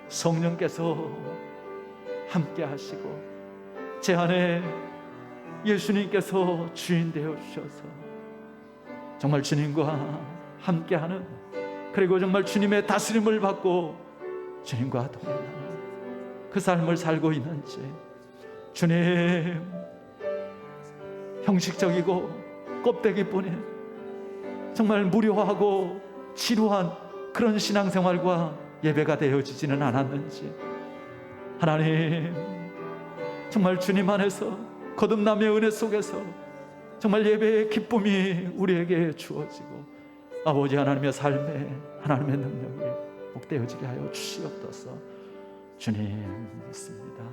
성령께서 함께 하시고 제 안에 예수님께서 주인 되어 주셔서 정말 주님과 함께하는, 그리고 정말 주님의 다스림을 받고 주님과 동행하는 그 삶을 살고 있는지, 주님 형식적이고 껍데기뿐인 정말 무료하고 지루한 그런 신앙생활과 예배가 되어지지는 않았는지, 하나님 정말 주님 안에서 거듭남의 은혜 속에서 정말 예배의 기쁨이 우리에게 주어지고 아버지 하나님의 삶에 하나님의 능력이 복되어지게 하여 주시옵소서. 주님 믿습니다.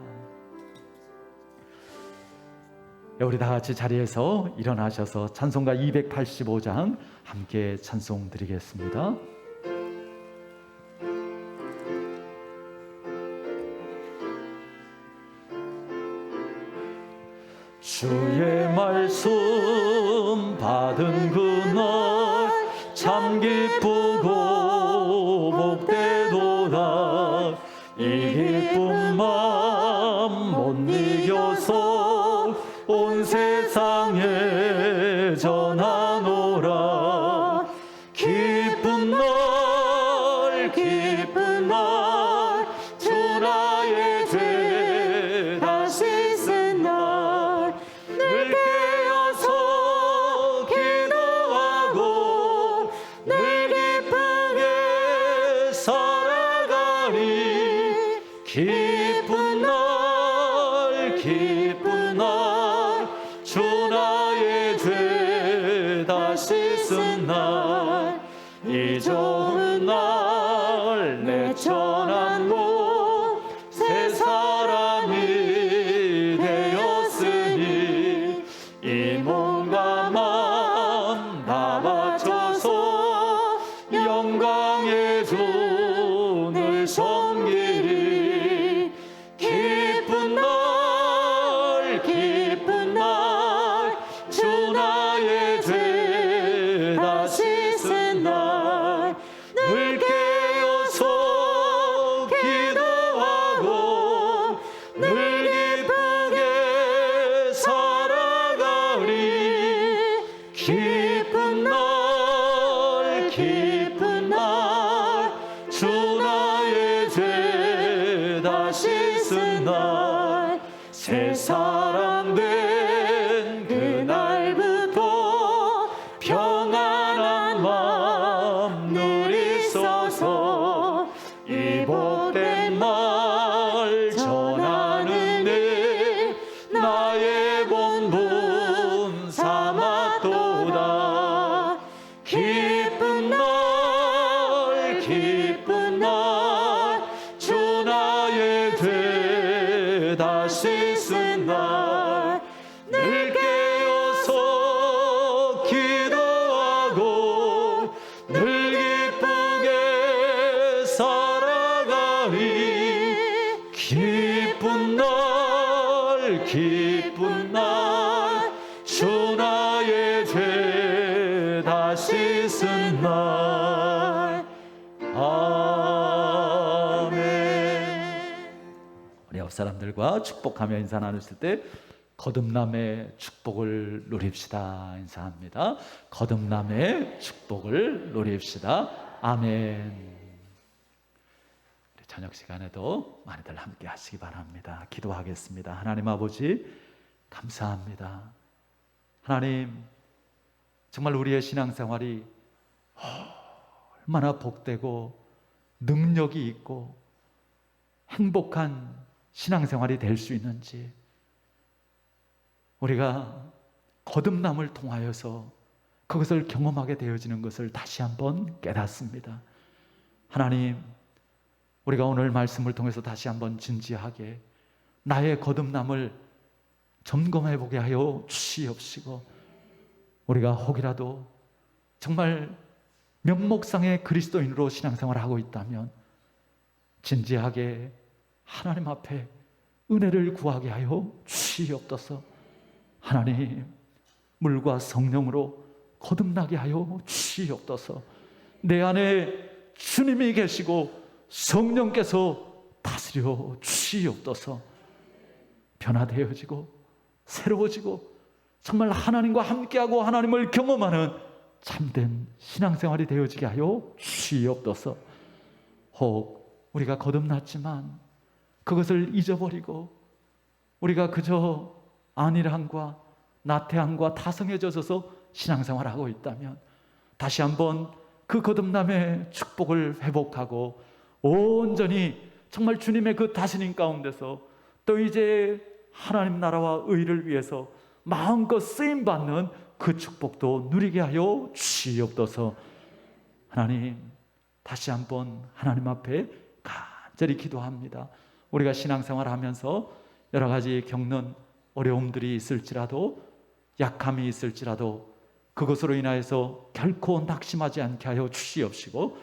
우리 다 같이 자리에서 일어나셔서 찬송가 285장 함께 찬송 드리겠습니다. 주의 말씀 받은 그날 참 기쁘고 복되도다. 이 기쁜 마음 못 이겨서 온 세상에 전하노라. 기쁜 날 기쁜 날 주 나의 죄 다시 쓴 날 늘 깨어서 기도하고 늘 기쁘게 살아가리. 기쁜 날 기쁜 날 주 나의 죄 다시 쓴 날 이 좋은 날 내 천한 몸 새 사람이 되었으니 이 몸과 마음 다 바쳐서 영광의 주를 섬기리. 기쁜 날 기쁜 날 주 나의 죄 다시 쓴 날 늘 깨어서 기도하고 늘 기쁘게 살아가리. 기쁜 날 기쁜 날 주 나의 죄 다시 쓴 날 새 사람 된 그날부터 평안한 마음 누리소서. 이 복된 말 전하는 데 나의 본분 삼았도다. 기쁜 날 기쁜 날 주 나의 죄 다시 쓴 날 늘 깨어서 기도하고 늘 나의 기쁜 날 기쁜 날 주 나의 죄 다 씻은 날 아멘. 우리 옆 사람들과 축복하며 인사 나누실 때 거듭남의 축복을 누립시다. 인사합니다. 거듭남의 축복을 누립시다. 아멘. 저녁 시간에도 많이들 함께 하시기 바랍니다. 기도하겠습니다. 하나님 아버지 감사합니다. 하나님 정말 우리의 신앙생활이 얼마나 복되고 능력이 있고 행복한 신앙생활이 될 수 있는지 우리가 거듭남을 통하여서 그것을 경험하게 되어지는 것을 다시 한번 깨닫습니다. 하나님, 우리가 오늘 말씀을 통해서 다시 한번 진지하게 나의 거듭남을 점검해 보게 하여 주시옵시고, 우리가 혹이라도 정말 면목상의 그리스도인으로 신앙생활을 하고 있다면 진지하게 하나님 앞에 은혜를 구하게 하여 주시옵소서. 하나님, 물과 성령으로 거듭나게 하여 주시옵소서. 내 안에 주님이 계시고 성령께서 다스려 주시옵소서. 변화되어지고 새로워지고 정말 하나님과 함께하고 하나님을 경험하는 참된 신앙생활이 되어지게 하여 주시옵소서. 혹 우리가 거듭났지만 그것을 잊어버리고 우리가 그저 안일함과 나태함과 타성에 젖어서 신앙생활을 하고 있다면 다시 한번 그 거듭남의 축복을 회복하고 온전히 정말 주님의 그 다스림 가운데서 또 이제 하나님 나라와 의를 위해서 마음껏 쓰임받는 그 축복도 누리게 하여 주시옵소서. 하나님, 다시 한번 하나님 앞에 간절히 기도합니다. 우리가 신앙생활을 하면서 여러 가지 겪는 어려움들이 있을지라도 약함이 있을지라도 그것으로 인하여서 결코 낙심하지 않게 하여 주시옵시고,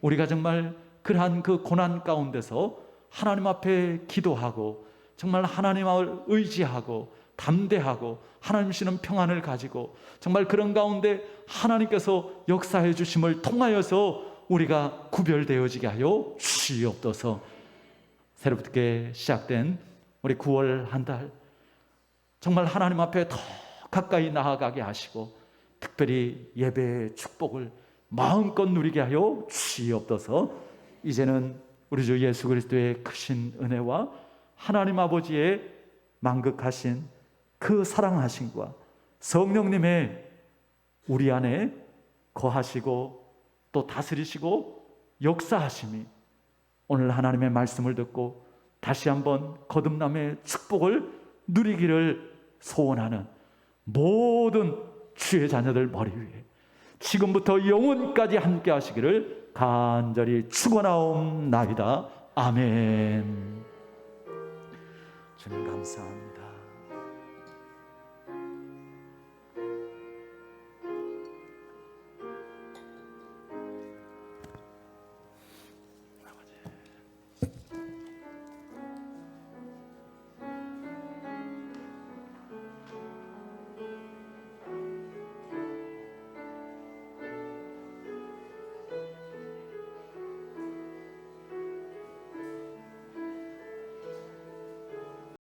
우리가 정말 그러한 그 고난 가운데서 하나님 앞에 기도하고 정말 하나님을 의지하고 담대하고 하나님 주시는 평안을 가지고 정말 그런 가운데 하나님께서 역사해 주심을 통하여서 우리가 구별되어지게 하여 주시옵소서. 새롭게 시작된 우리 9월 한 달 정말 하나님 앞에 더 가까이 나아가게 하시고 특별히 예배의 축복을 마음껏 누리게 하여 주시옵소서. 이제는 우리 주 예수 그리스도의 크신 은혜와 하나님 아버지의 만극하신 그 사랑하심과 성령님의 우리 안에 거하시고 또 다스리시고 역사하심이 오늘 하나님의 말씀을 듣고 다시 한번 거듭남의 축복을 누리기를 소원하는 모든 주의 자녀들 머리 위에 지금부터 영원까지 함께 하시기를 간절히 축원하옵나이다. 아멘. 주님 감사합니다.